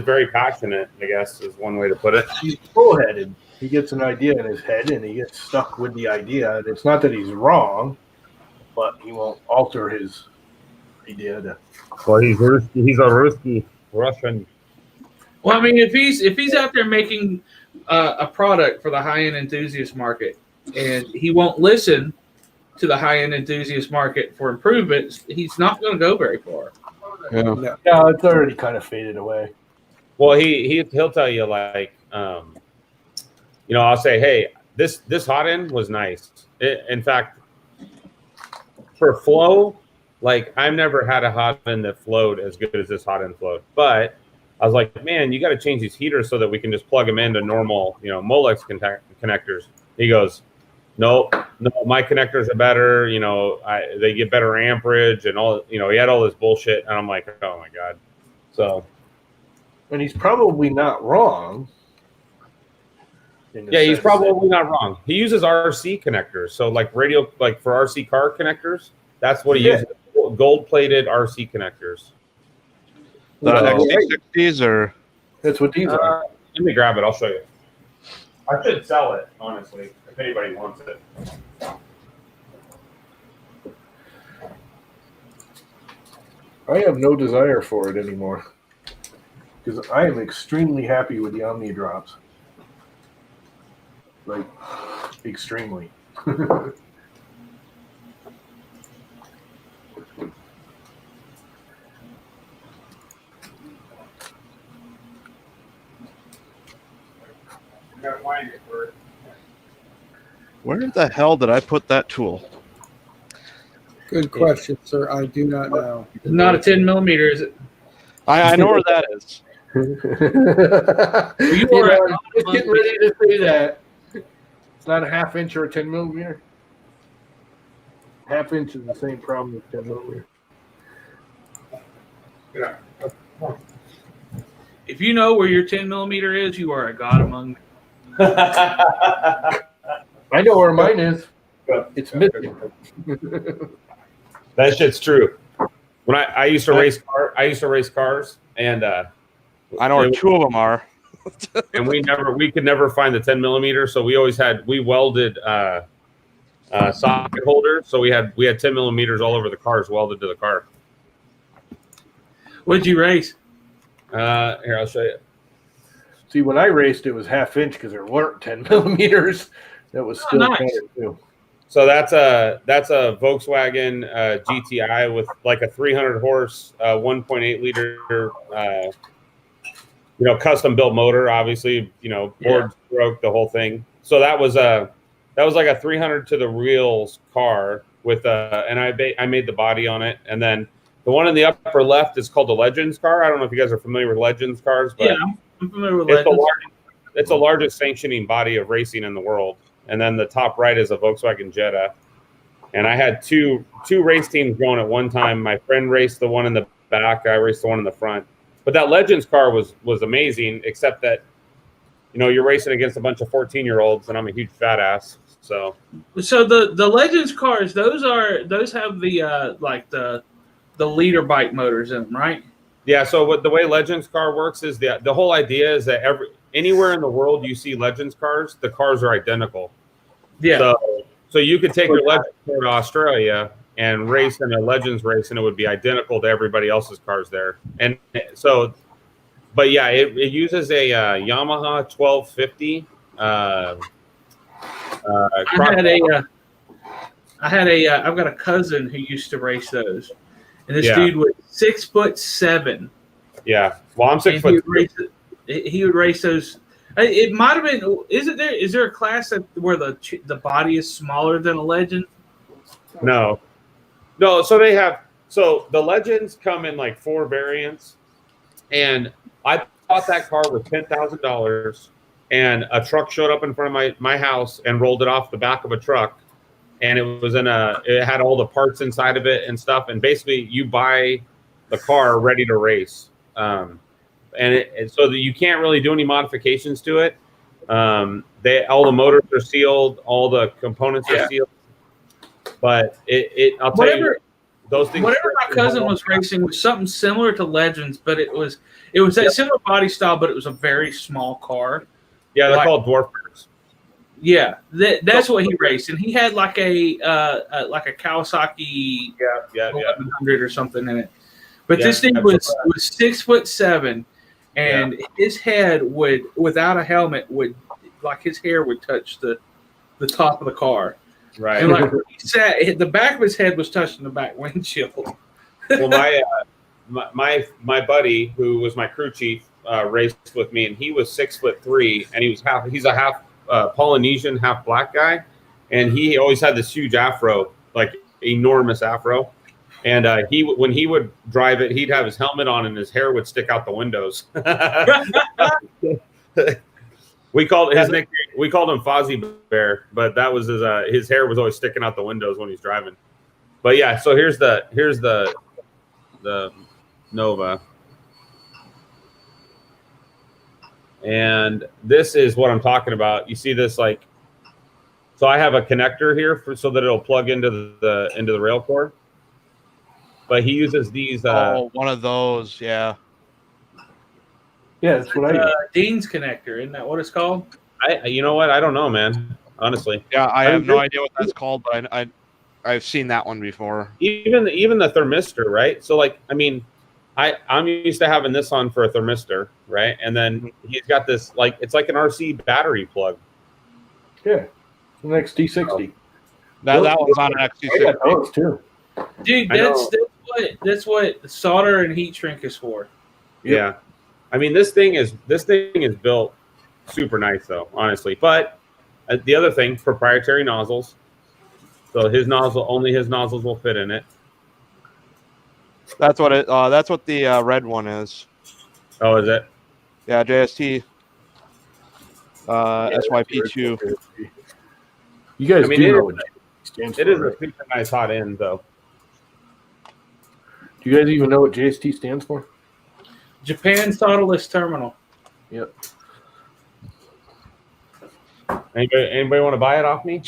very passionate, I guess, is one way to put it. He's bullheaded. He gets an idea in his head and he gets stuck with the idea. And it's not that he's wrong. but he won't alter his idea to. Well, he's a Russian. Well, I mean, if he's out there making a product for the high-end enthusiast market, and he won't listen to the high-end enthusiast market for improvements, he's not going to go very far. Yeah. Yeah, it's already kind of faded away. Well, he'll tell you like, I'll say, hey, this hot end was nice. In fact, for flow, like I've never had a hot end that flowed as good as this hot end flowed. But I was like, man, you got to change these heaters so that we can just plug them into normal, Molex connectors. He goes, no, my connectors are better. They get better amperage and all. He had all this bullshit, and I'm like, oh my god. So, and he's probably not wrong. Yeah, he's probably not wrong. He uses RC connectors, so like for RC car connectors, that's what he uses. Gold-plated RC connectors. The XC60s or that's what these are. Let me grab it. I'll show you. I should sell it, honestly, if anybody wants it. I have no desire for it anymore because I am extremely happy with the Omni drops. Like, extremely. where the hell did I put that tool? Good question, sir. I do not know. It's not a 10 millimeter, is it? I know where that is. You are just getting ready to say that. It's not a half inch or a 10 millimeter. Half inch is the same problem as 10 millimeter. Yeah. If you know where your 10 millimeter is, you are a god among men. I know where mine is. It's missing. That shit's true. When I used to race cars, and I know where two of them are. And we could never find the 10 millimeter, so we welded socket holders, so we had 10 millimeters all over the cars welded to the car. What'd you race? Here, I'll show you. See, when I raced, it was half inch because there weren't 10 millimeters. That was still nice. better too. So that's a Volkswagen GTI with like a 300 horse, 1.8 liter, custom built motor. Obviously, board stroke, the whole thing. So that was like a 300 to the reels car with and I made the body on it, and then the one in the upper left is called the Legends car. I don't know if you guys are familiar with Legends cars, but yeah, I'm familiar with Legends. It's the largest sanctioning body of racing in the world. And then the top right is a Volkswagen Jetta. And I had two race teams going at one time. My friend raced the one in the back. I raced the one in the front. But that Legends car was amazing, except that, you're racing against a bunch of 14-year-olds, and I'm a huge fat ass. So the Legends cars, those have the leader bike motors in them, right? Yeah. So the way Legends car works is the whole idea is that anywhere in the world you see Legends cars, the cars are identical. Yeah. So you could take your Legends car to Australia and race in a Legends race, and it would be identical to everybody else's cars there. And so, but yeah, it uses a Yamaha 1250. I've got a cousin who used to race those, and this dude was 6'7". Yeah. Well, I'm 6 foot. He would race those. It might have been. Is there a class where the body is smaller than a Legend? No. So the Legends come in like 4 variants, and I bought that car with $10,000, and a truck showed up in front of my house and rolled it off the back of a truck, and it had all the parts inside of it and stuff, and basically you buy the car ready to race. And so that you can't really do any modifications to it. All the motors are sealed, all the components are sealed. But I'll tell you, those things. Whatever my cousin was racing was something similar to Legends, but it was that similar body style, but it was a very small car. Yeah, they're called dwarfers. Yeah, that's what he raced, and he had like a Kawasaki Yeah. 1100 or something in it. But Yeah, this thing that's was 6'7", and his head would, without a helmet, would like his hair would touch the top of the car, Right. and like he sat, the back of his head was touching the back windshield. Well, my buddy, who was my crew chief, raced with me, and he was 6'3", and he's a half Polynesian, half black guy, and he always had this huge afro, like enormous afro. And when he would drive it, he'd have his helmet on, and his hair would stick out the windows. We called his nickname. We called him Fozzie Bear, but that was his hair was always sticking out the windows when he's driving. But yeah, so here's the Nova, and this is what I'm talking about. You see this, like, so I have a connector here so that it'll plug into the rail core. But he uses these. One of those, yeah. Yeah, that's what I use. Dean's connector, isn't that what it's called? You know what? I don't know, man. Honestly. Yeah, I have no idea what that's called, but I've seen that one before. Even the thermistor, right? So, like, I mean, I'm used to having this on for a thermistor, right? And then he's got this, like, it's like an RC battery plug. Yeah, an XT60. That one's on an I XT60. got those too. Dude, that's what solder and heat shrink is for. Yep. Yeah, I mean, this thing is built super nice, though, honestly. But the other thing, proprietary nozzles. So only his nozzles will fit in it. That's what the red one is. Oh, is it? Yeah, JST. SYP2. You guys I mean, do it know is- what JST stands It for, is right? a super nice hot end, though. Do you guys even know what JST stands for? Japan Solderless Terminal. Yep. Anybody want to buy it off me?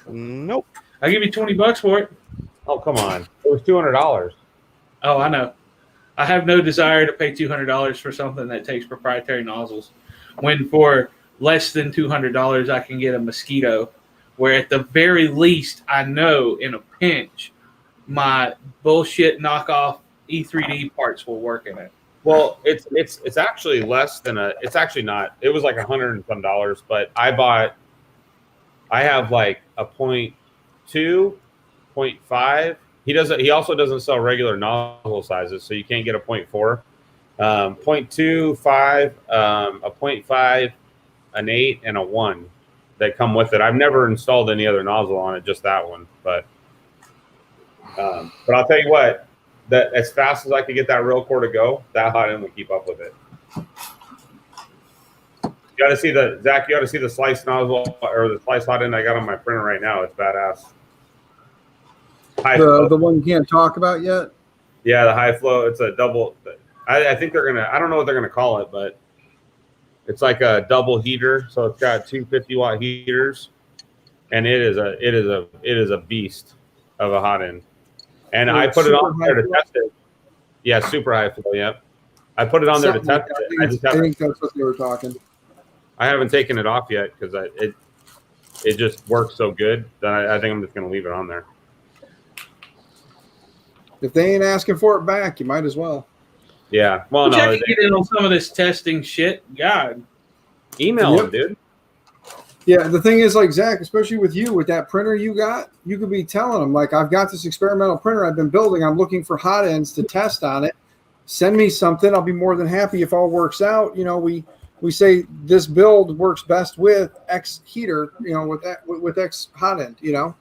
Nope. I'll give you $20 for it. Oh, come on! It was $200. Oh, I know. I have no desire to pay $200 for something that takes proprietary nozzles. When for less than $200, I can get a Mosquito, where at the very least, I know in a pinch, my bullshit knockoff E3D parts will work in it. Well, it's actually less than it's actually not. It was like $100 and some, but I have like a 0.2, 0.5. He also doesn't sell regular nozzle sizes, so you can't get a 0.4. 0.2, 5, a 0.5, an 8, and a 1 that come with it. I've never installed any other nozzle on it, just that one. But I'll tell you what, that as fast as I could get that rail core to go, that hot end will keep up with it. You got to see Zach. You got to see the slice nozzle or the slice hot end I got on my printer right now. It's badass. The one you can't talk about yet? Yeah, the high flow. It's a double. I think they're gonna. I don't know what they're gonna call it, but it's like a double heater. So it's got two 50-watt heaters, and it is a beast of a hot end. And I put it on there to test it. Yeah, super high flow. Yep. I put it on there to test it. I think that's what they were talking. I haven't taken it off yet because it just works so good that I think I'm just gonna leave it on there. If they ain't asking for it back, you might as well. Yeah. Well, no. Check get in on some of this testing shit. God. Email them, dude. Yeah, the thing is, like, Zach, especially with you, with that printer you got, you could be telling them, like, I've got this experimental printer I've been building. I'm looking for hot ends to test on it. Send me something. I'll be more than happy if all works out. You know, we say this build works best with X heater, you know, with X hot end, you know.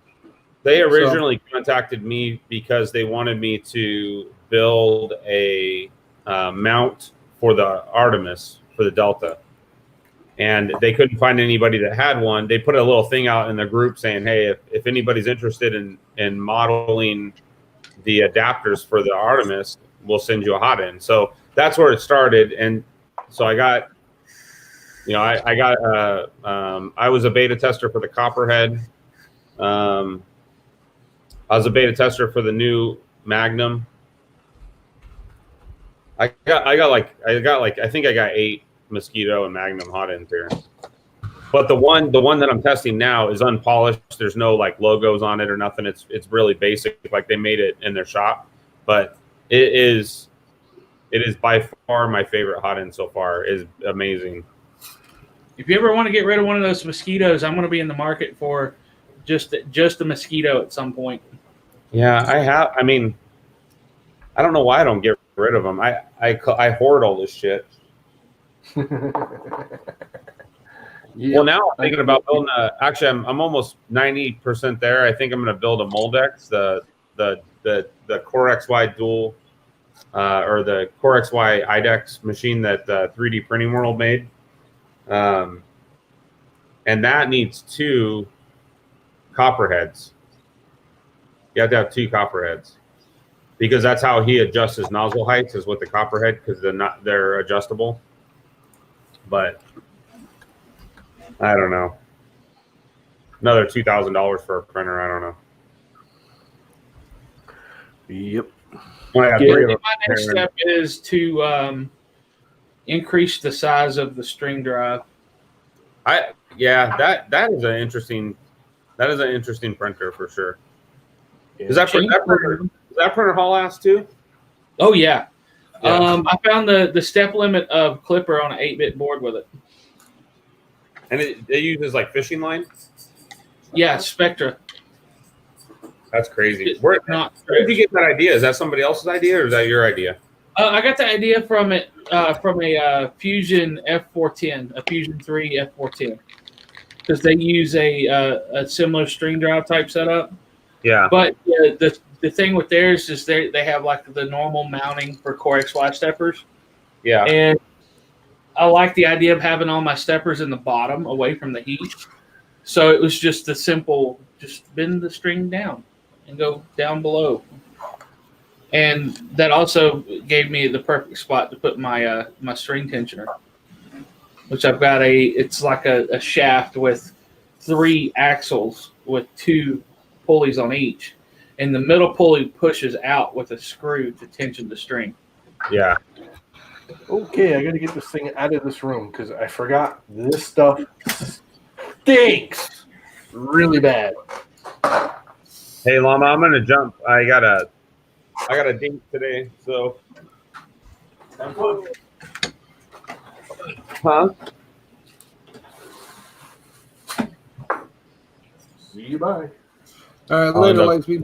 They originally contacted me because they wanted me to build a mount for the Artemis for the Delta. And they couldn't find anybody that had one. They put a little thing out in the group saying, hey, if anybody's interested in modeling the adapters for the Artemis, we'll send you a hot end. So that's where it started. And so I got, you know, I was a beta tester for the Copperhead. I was a beta tester for the new Magnum. I think I got 8 Mosquito and Magnum hot ends here. But the one that I'm testing now is unpolished. There's no like logos on it or nothing. It's really basic, like they made it in their shop. But it is by far my favorite hot end so far. It is amazing. If you ever want to get rid of one of those mosquitoes, I'm going to be in the market for just a mosquito at some point. Yeah, I have. I mean, I don't know why I don't get rid of them. I hoard all this shit. Well, now I'm thinking about building actually, I'm almost 90% there. I think I'm going to build a Moldex, the Core XY dual, or the Core XY IDEX machine that 3D Printing World made. And that needs 2 copperheads. You have to have 2 copperheads because that's how he adjusts his nozzle heights, is with the copperhead, because they're adjustable. But I don't know. Another $2,000 for a printer. I don't know. Yep. Well, My next step is to increase the size of the string drive. That is an interesting printer for sure. Is that printer haul ass too? Oh yeah. Yeah. I found the step limit of clipper on an 8-bit board with it. And it uses like fishing line? Yeah, Spectra. That's crazy. Where did you get that idea? Is that somebody else's idea or is that your idea? I got the idea from a Fusion F410, a Fusion 3 F410, because they use a similar string drive type setup. Yeah. But the thing with theirs is they have like the normal mounting for Core XY steppers. Yeah. And I like the idea of having all my steppers in the bottom away from the heat. So it was just the simple, just bend the string down and go down below. And that also gave me the perfect spot to put my my string tensioner, which I've got it's like a shaft with 3 axles with 2 pulleys on each. And the middle pulley pushes out with a screw to tension the string. Yeah. Okay, I got to get this thing out of this room because I forgot this stuff stinks really bad. Hey Llama, I'm gonna jump. I got a date today, so. Huh? See you, bye. All right, later, Lightspeed.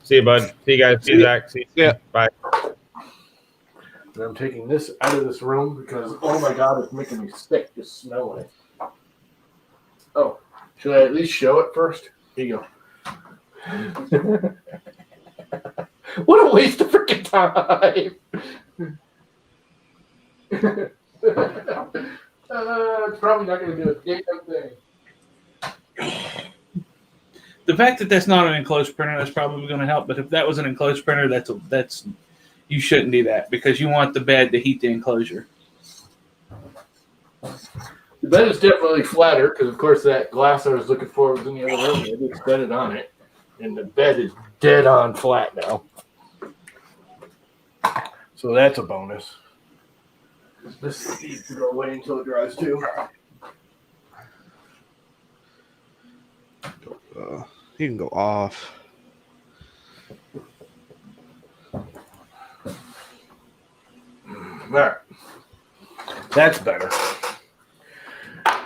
See you, bud. See you guys. See you, Zach. See you. Yeah. Bye. And I'm taking this out of this room because, oh my God, it's making me sick just smelling it. Oh, should I at least show it first? Here you go. What a waste of freaking time. It's probably not going to do a damn thing. The fact that that's not an enclosed printer, that's probably going to help. But if that was an enclosed printer, that's you shouldn't do that because you want the bed to heat the enclosure. The bed is definitely flatter because, of course, that glass I was looking for was in the other room. I just bedded on it, and the bed is dead on flat now. So that's a bonus. This needs to go away until it dries too. You can go off. All right. That's better.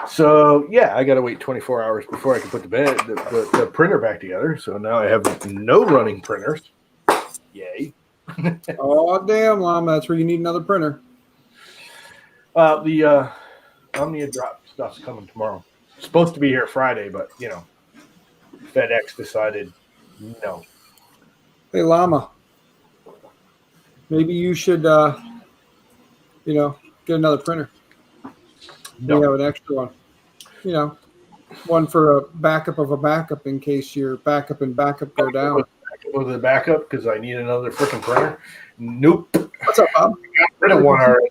So, yeah, I got to wait 24 hours before I can put the printer back together. So now I have no running printers. Yay. Oh, damn, Llama. That's where you need another printer. The Omnia Drop stuff's coming tomorrow. It's supposed to be here Friday, but, you know, FedEx decided no. Hey, Llama. Maybe you should, get another printer. No. You have an extra one. You know, one for a backup of a backup in case your backup and backup go down. Go to the backup because I need another freaking printer. Nope. What's up, Bob? Got rid of one already.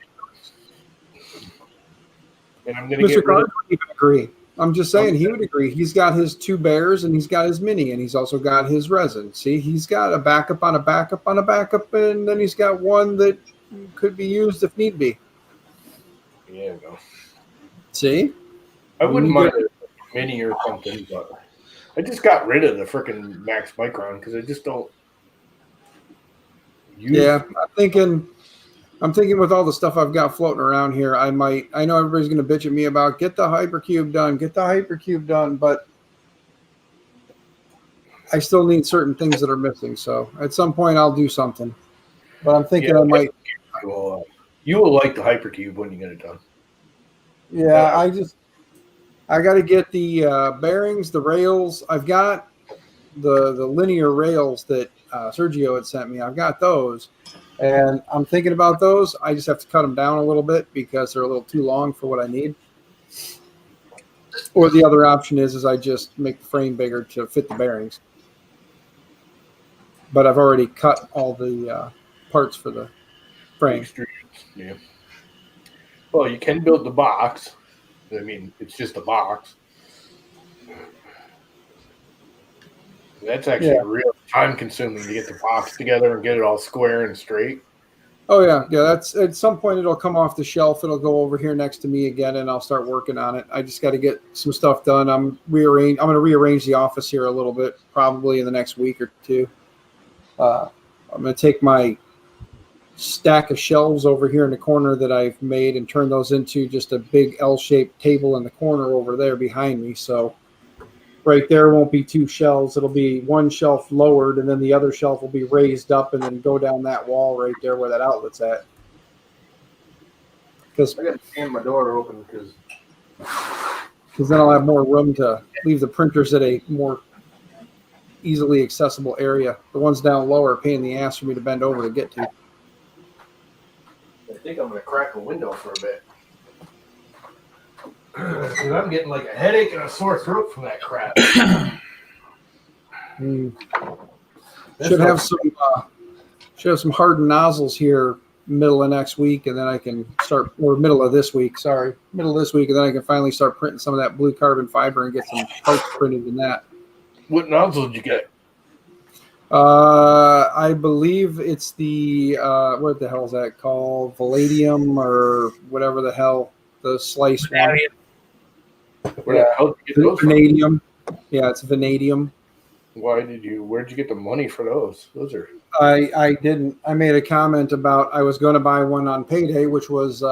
And I'm going to Mr. get rid Carter of. would even agree. I'm just saying he would agree. He's got his 2 bears and he's got his mini and he's also got his resin. See, he's got a backup on a backup on a backup, and then he's got one that could be used if need be. Yeah, go. See? I wouldn't mind a mini or something, but I just got rid of the freaking Max Micron because I just don't use Yeah, I'm thinking with all the stuff I've got floating around here, I know everybody's going to bitch at me about get the Hypercube done, but I still need certain things that are missing. So at some point I'll do something, but I'm thinking I might. You will like the Hypercube when you get it done. Yeah, I got to get the bearings, the rails. I've got the linear rails that Sergio had sent me. I've got those. And I'm thinking about those. I just have to cut them down a little bit because they're a little too long for what I need. Or the other option is I just make the frame bigger to fit the bearings. But I've already cut all the parts for the frame. Yeah. Well, you can build the box. I mean, it's just a box. That's actually real time consuming to get the box together and get it all square and straight. Oh yeah. That's at some point it'll come off the shelf. It'll go over here next to me again, and I'll start working on it. I just got to get some stuff done. I'm going to rearrange the office here a little bit, probably in the next week or two. I'm going to take my stack of shelves over here in the corner that I've made and turn those into just a big L-shaped table in the corner over there behind me. So right there won't be two shelves. It'll be one shelf lowered, and then the other shelf will be raised up and then go down that wall right there where that outlet's at. Because I got to stand my door open because then I'll have more room to leave the printers at a more easily accessible area. The ones down low are a pain in the ass for me to bend over to get to. I think I'm going to crack a window for a bit. Because I'm getting like a headache and a sore throat from that crap. Should have some hardened nozzles here middle of next week, and then I can start, or middle of this week, and then I can finally start printing some of that blue carbon fiber and get some parts printed in that. What nozzle did you get? I believe it's the what the hell is that called? Palladium or whatever the hell, the slice one. Where the hell did you get those from? Vanadium. Yeah, it's vanadium. Where'd you get the money for those? Those are. I didn't. I made a comment about I was going to buy one on payday, which was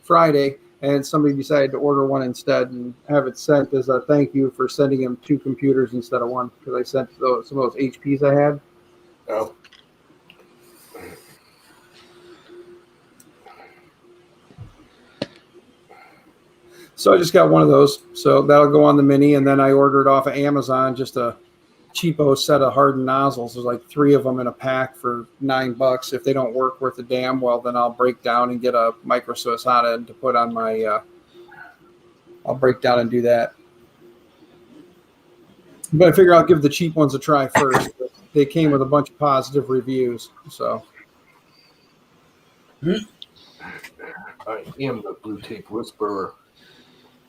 Friday, and somebody decided to order one instead and have it sent as a thank you for sending him 2 computers instead of one, because I sent some of those HPs I had. Oh. So I just got one of those. So that'll go on the Mini, and then I ordered off of Amazon just a cheapo set of hardened nozzles. There's like 3 of them in a pack for $9. If they don't work worth a damn, well, then I'll break down and get a micro Swiss Hot to put on my. I'll break down and do that. But I figure I'll give the cheap ones a try first. They came with a bunch of positive reviews, so. I am the blue tape whisperer.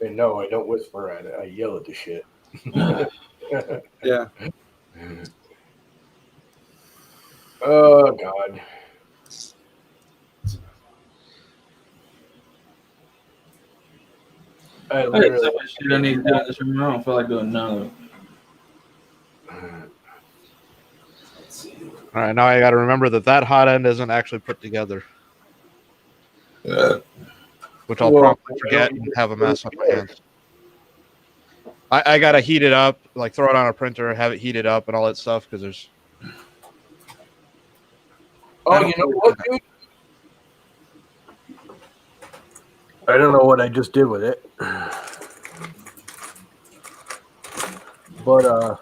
And no, I don't whisper at it. I yell at the shit. Yeah. Oh, God. I got so much shit I need to do in this room. I don't feel like doing none of it. All right, now I got to remember that hot end isn't actually put together, which I'll promptly forget and have a mess on my hands. I got to heat it up, like throw it on a printer, have it heated up and all that stuff, because there's... Oh, you know what, dude? I don't know what I just did with it. But,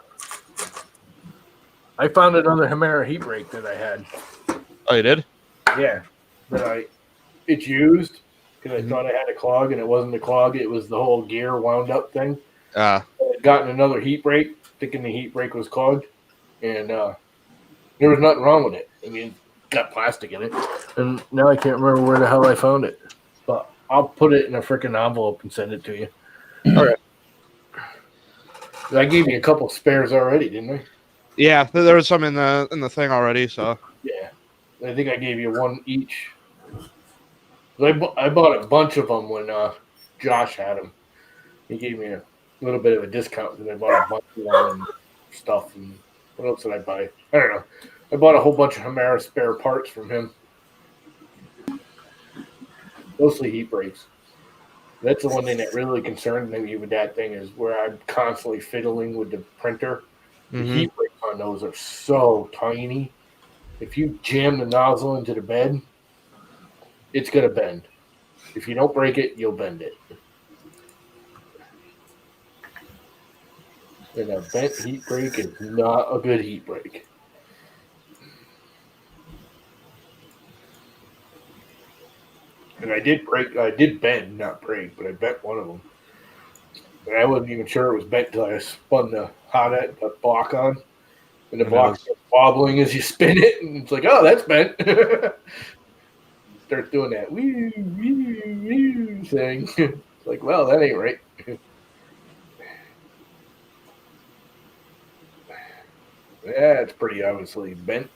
I found another Hemera heat break that I had. Oh, you did? Yeah. It's used, because I thought I had a clog, and it wasn't a clog. It was the whole gear wound up thing. I had gotten another heat break, thinking the heat break was clogged, and there was nothing wrong with it. I mean, it's got plastic in it, and now I can't remember where the hell I found it. But I'll put it in a freaking envelope and send it to you. All right. I gave you a couple spares already, didn't I? Yeah, there was some in the thing already, so. Yeah. I think I gave you one each. I bought a bunch of them when Josh had them. He gave me a little bit of a discount because I bought a bunch of one and stuff. And what else did I buy? I don't know. I bought a whole bunch of Hamara spare parts from him. Mostly heat breaks. That's the one thing that really concerned me with that thing is where I'm constantly fiddling with the printer. The heat breaks on those are so tiny. If you jam the nozzle into the bed, it's going to bend. If you don't break it, you'll bend it. And a bent heat break is not a good heat break. And I did bend, not break, but I bent one of them. And I wasn't even sure it was bent until I spun the block on. And the block starts wobbling as you spin it. And it's like, oh, that's bent. Starts doing that wee, wee, wee thing. It's like, well, that ain't right. Yeah, it's pretty obviously bent.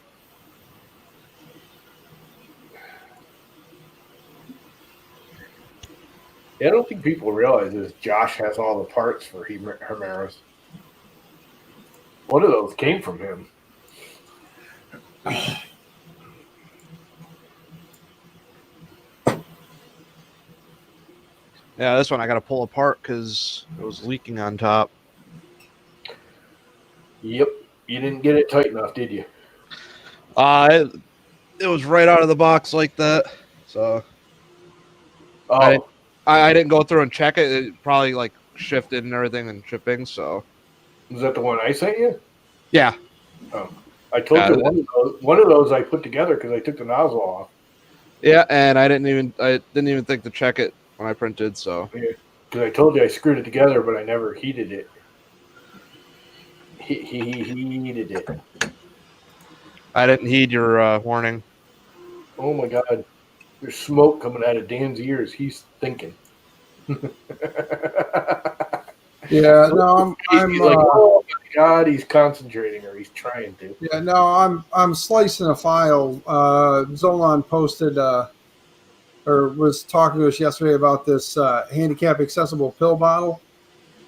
Yeah, I don't think people realize this. Josh has all the parts for Hamaras. One of those came from him. Yeah, this one I got to pull apart because it was leaking on top. Yep. You didn't get it tight enough, did you? It was right out of the box like that. So I didn't go through and check it. It probably like shifted and everything and shipping. So was that the one I sent you? Yeah. Oh, I told you one of those I put together because I took the nozzle off. Yeah, and I didn't even think to check it when I printed. So because I told you I screwed it together, but I never heated it. He heated it. I didn't heed your warning. Oh my God. There's smoke coming out of Dan's ears. He's thinking. Yeah, no, I'm he's like, oh my God, he's concentrating, or he's trying to. Yeah, no, I'm slicing a file. Zolan posted or was talking to us yesterday about this handicap accessible pill bottle,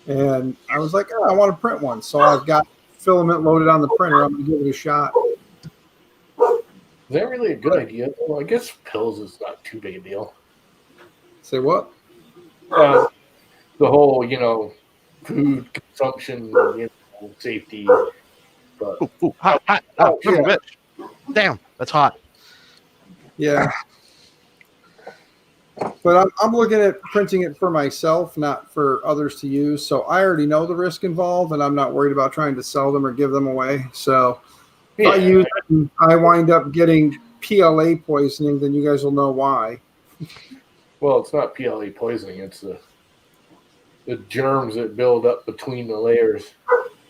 and I was like, oh, I want to print one, so I've got filament loaded on the printer. I'm going to give it a shot. Is that really a good idea? Well, I guess pills is not too big a deal. Say what? The whole, food consumption, safety. But hot. Oh, yeah. Damn, that's hot. Yeah. But I'm looking at printing it for myself, not for others to use. So I already know the risk involved, and I'm not worried about trying to sell them or give them away. So if I use it and I wind up getting PLA poisoning, then you guys will know why. Well, it's not PLA poisoning. It's the germs that build up between the layers.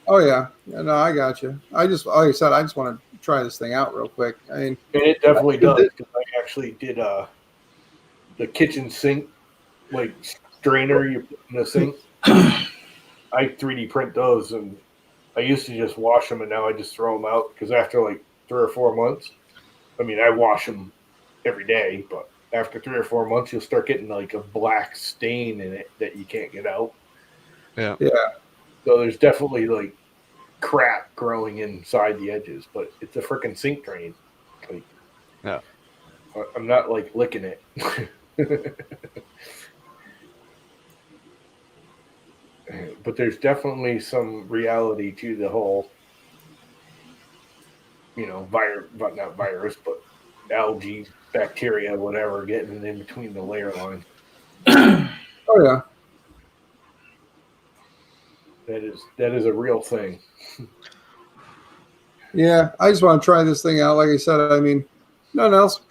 Oh, yeah. No, I got you. Like I said, I just want to try this thing out real quick. I mean, and it definitely does, because I actually did the kitchen sink, like, strainer you put in the sink. I 3D print those, and I used to just wash them, and now I just throw them out, because after, like, 3 or 4 months, I mean, I wash them every day, but after 3 or 4 months, you'll start getting, like, a black stain in it that you can't get out. Yeah. So there's definitely, like, crap growing inside the edges, but it's a freaking sink drain. Like, yeah. I'm not, like, licking it. But there's definitely some reality to the whole, not virus, but algae, bacteria, whatever, getting in between the layer line. oh, yeah. That is a real thing. Yeah, I just want to try this thing out. Like I said, I mean, nothing else.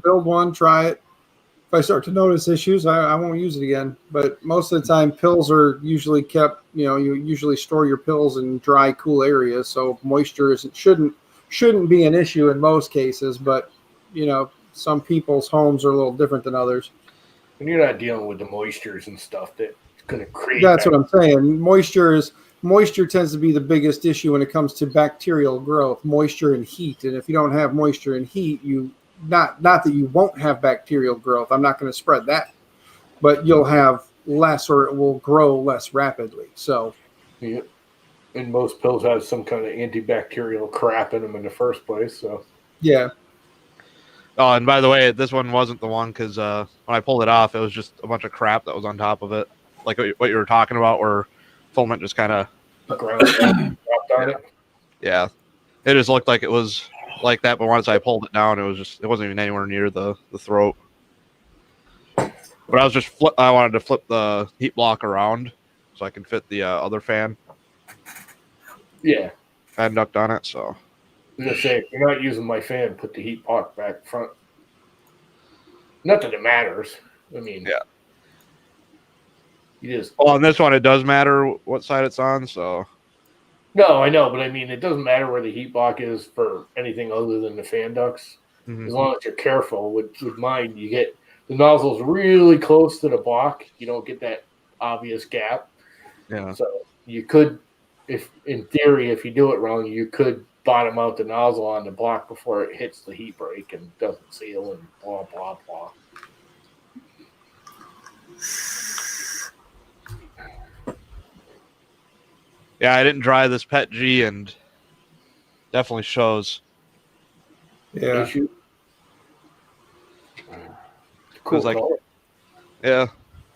Build one, try it. If I start to notice issues, I won't use it again. But most of the time, pills are usually kept. You usually store your pills in dry, cool areas, so moisture shouldn't be an issue in most cases. But some people's homes are a little different than others. And you're not dealing with the moistures and stuff that's going to create. That's what I'm saying. Moisture tends to be the biggest issue when it comes to bacterial growth. Moisture and heat, and if you don't have moisture and heat, not that you won't have bacterial growth. I'm not going to spread that, but you'll have less or it will grow less rapidly. So, Yeah. And most pills have some kind of antibacterial crap in them in the first place. So, yeah. Oh, and by the way, this one wasn't the one because when I pulled it off, it was just a bunch of crap that was on top of it, like what you were talking about, where filament just kind of dropped on it. yeah, it just looked like it was like that. But once I pulled it down, it wasn't even anywhere near the throat. But I wanted to flip the heat block around so I can fit the other fan Yeah. and duct on it. So I was going to say, if you're not using my fan, put the heat block back front. Not that it matters. I mean, yeah. You just Well, on this one, it does matter what side it's on. So no, I know, but I mean, it doesn't matter where the heat block is for anything other than the fan ducts. As long as you're careful. With mine, you get the nozzles really close to the block. You don't get that obvious gap. yeah. So you could, if in theory, if you do it wrong, you could bottom out the nozzle on the block before it hits the heat break and doesn't seal and blah blah blah. Yeah, I didn't dry this Pet G and definitely shows. Yeah. Issue. Cool. Like, yeah.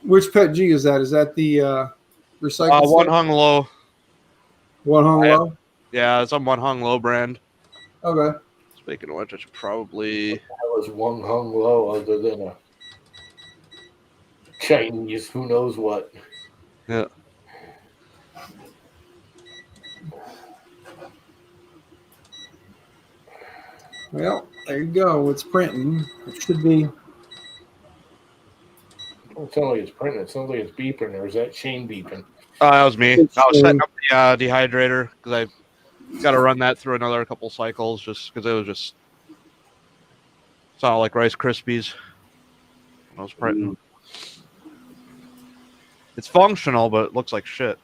Which Pet G is that? Is that the recycled One stuff? hung low. One hung low? Yeah, some one hung low brand. Okay. Speaking of which, I should probably. That was one hung low other than a Chinese, who knows what. Yeah. Well, there you go. It's printing. It should be. It don't sound like it's printing. It sounds like it's beeping. Or is that Shane beeping? That was me. I It's was setting Shane. up the dehydrator because I got to run that through another couple cycles just because it was just sounded like Rice Krispies when I was printing. It's functional, but it looks like shit.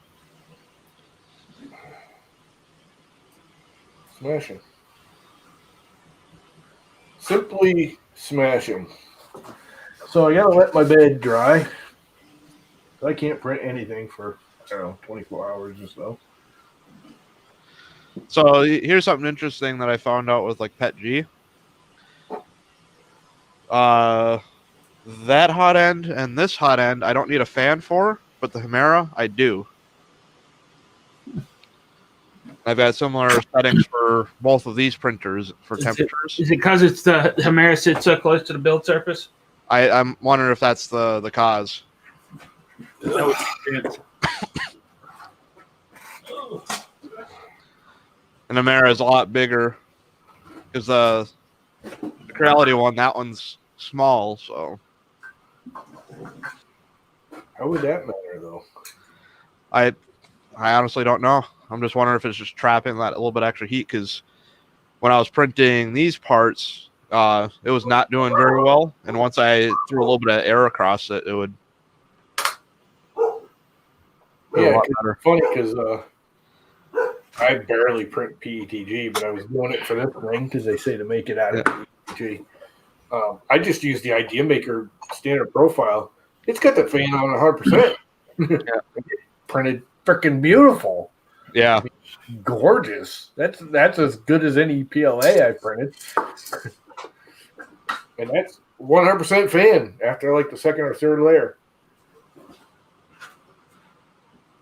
Smashing. Simply smashing. So I gotta let my bed dry. I can't print anything for, I don't know, 24 hours or so. So here's something interesting that I found out with like Pet G. That hot end and this hot end I don't need a fan for, but the Hemera I do. I've got similar settings for both of these printers for temperatures. Is it because it's the Hemera sits so close to the build surface? I'm wondering if that's the cause. That would make sense. And the Hemera is a lot bigger because the Creality one, that one's small, so How would that matter, though? I honestly don't know. I'm just wondering if it's just trapping that little bit extra heat because when I was printing these parts, it was not doing very well. And once I threw a little bit of air across it, it would. Yeah, it's funny because I barely print PETG, but I was doing it for this thing because they say to make it out of PETG. I just used the Idea Maker standard profile. It's got the fan on 100%. Printed freaking beautiful. Yeah. Gorgeous. That's as good as any PLA I printed. And that's 100% fan after like the second or third layer.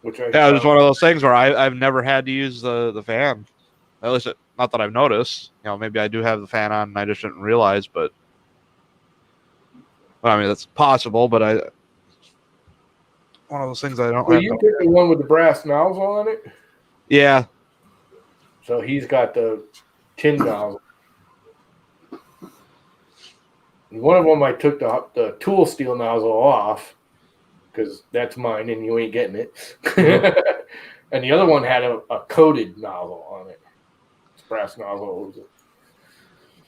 Which I Yeah, it was one of those things where I've never had to use the fan. At least not that I've noticed. You know, maybe I do have the fan on and I just didn't realize, but I mean that's possible, but one of those things I don't Well, have. you picked the one with the brass nozzle on it. Yeah. So he's got the tin nozzle. And one of them I took the tool steel nozzle off because that's mine and you ain't getting it. And the other one had a coated nozzle on it. It's brass nozzle.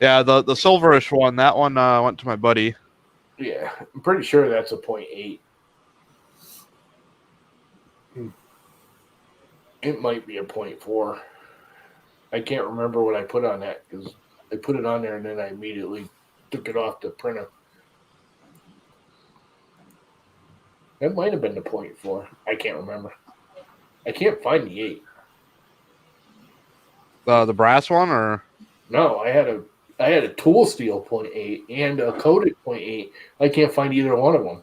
Yeah, the silverish one, that one went to my buddy. Yeah, I'm pretty sure that's a 0.8. It might be a 0.4. I can't remember what I put on that because I put it on there and then I immediately took it off the printer. That might have been the 0.4. I can't remember. I can't find the 8. The brass one, or No, I had a tool steel 0.8 and a coated 0.8. I can't find either one of them.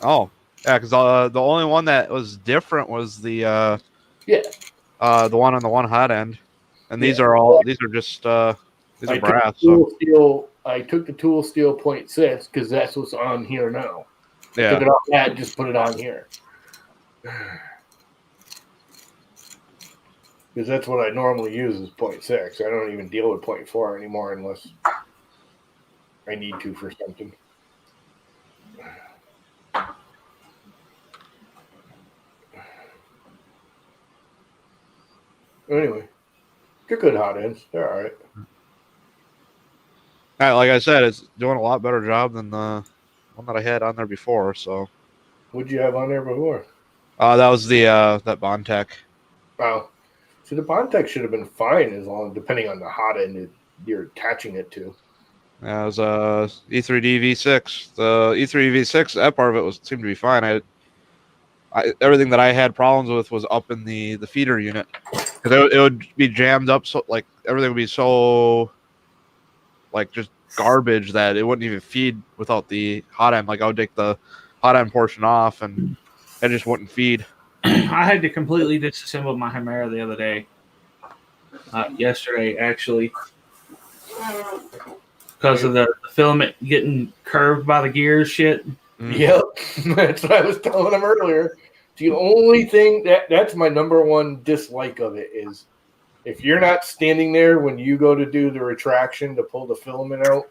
oh yeah, because the only one that was different was the one on the one hot end, and these are just these are brass. I took the tool steel 0.6 because that's what's on here now. I Yeah. took it off that and just put it on here. Because that's what I normally use is 0.6. I don't even deal with 0.4 anymore unless I need to for something. Anyway, they're good hot ends. They're all right. Like I said, it's doing a lot better job than the one that I had on there before. So What'd you have on there before? that was the that Bondtech. Wow. So the Bondtech should have been fine as long depending on the hot end you're attaching it to. Yeah, it was E3D V6. The E3 V6, that part of it seemed to be fine. Everything that I had problems with was up in the feeder unit, because it would be jammed up, so like everything would be so like just garbage that it wouldn't even feed without the hot end. Like I would take the hot end portion off and it just wouldn't feed. I had to completely disassemble my Chimera the other day. Yesterday, actually, because of the filament getting curved by the gears. Shit. Yep, that's what I was telling him earlier. The only thing that's my number one dislike of it is if you're not standing there when you go to do the retraction to pull the filament out,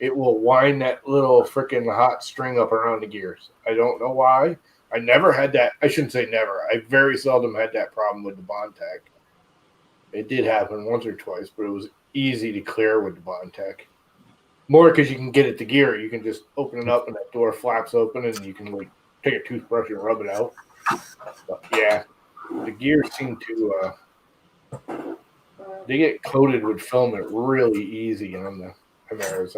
it will wind that little freaking hot string up around the gears. I don't know why. I never had that. I shouldn't say never. I very seldom had that problem with the Bondtech. It did happen once or twice, but it was easy to clear with the Bondtech. More because you can get it to gear. You can just open it up and that door flaps open and you can like take a toothbrush and rub it out. But yeah, the gears seem to they get coated with filament really easy on the Chimeras.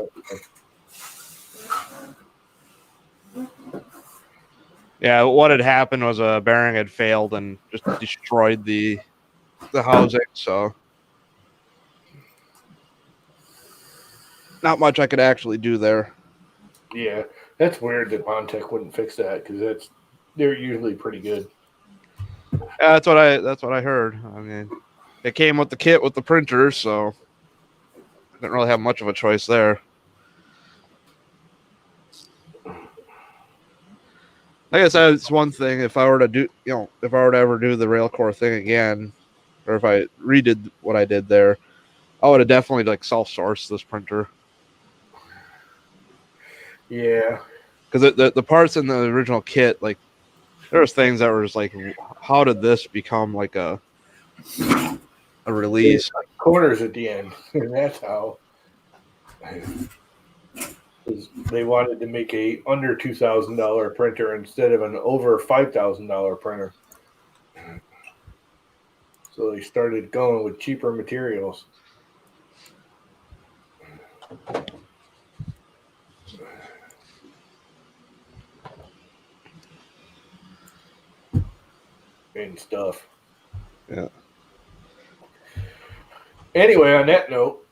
Yeah, what had happened was a bearing had failed and just destroyed the housing. So not much I could actually do there. Yeah, that's weird that Bondtech wouldn't fix that because they're usually pretty good. Yeah, that's what I heard. I mean, it came with the kit with the printer, so I didn't really have much of a choice there. Like I said, it's one thing if I were to do, if I were to ever do the RailCore thing again, or if I redid what I did there, I would have definitely like self-sourced this printer. Yeah, because the parts in the original kit, like there was things that were just like, how did this become like a release? Corners at the end, and that's how. They wanted to make a under $2,000 printer instead of an over $5,000 printer. So they started going with cheaper materials. And stuff. Yeah. Anyway, on that note,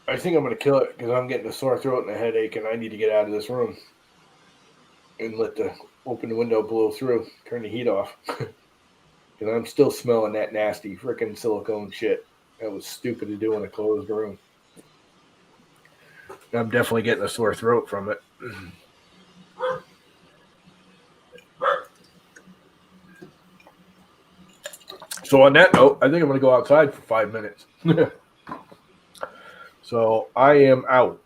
I think I'm going to kill it because I'm getting a sore throat and a headache, and I need to get out of this room and open the window, blow through, turn the heat off. Because I'm still smelling that nasty freaking silicone shit. That was stupid to do in a closed room. I'm definitely getting a sore throat from it. So on that note, I think I'm going to go outside for 5 minutes. So I am out.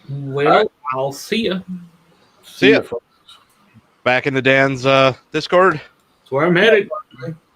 Well, I'll see you. See ya. Back into Dan's Discord. That's where I'm headed.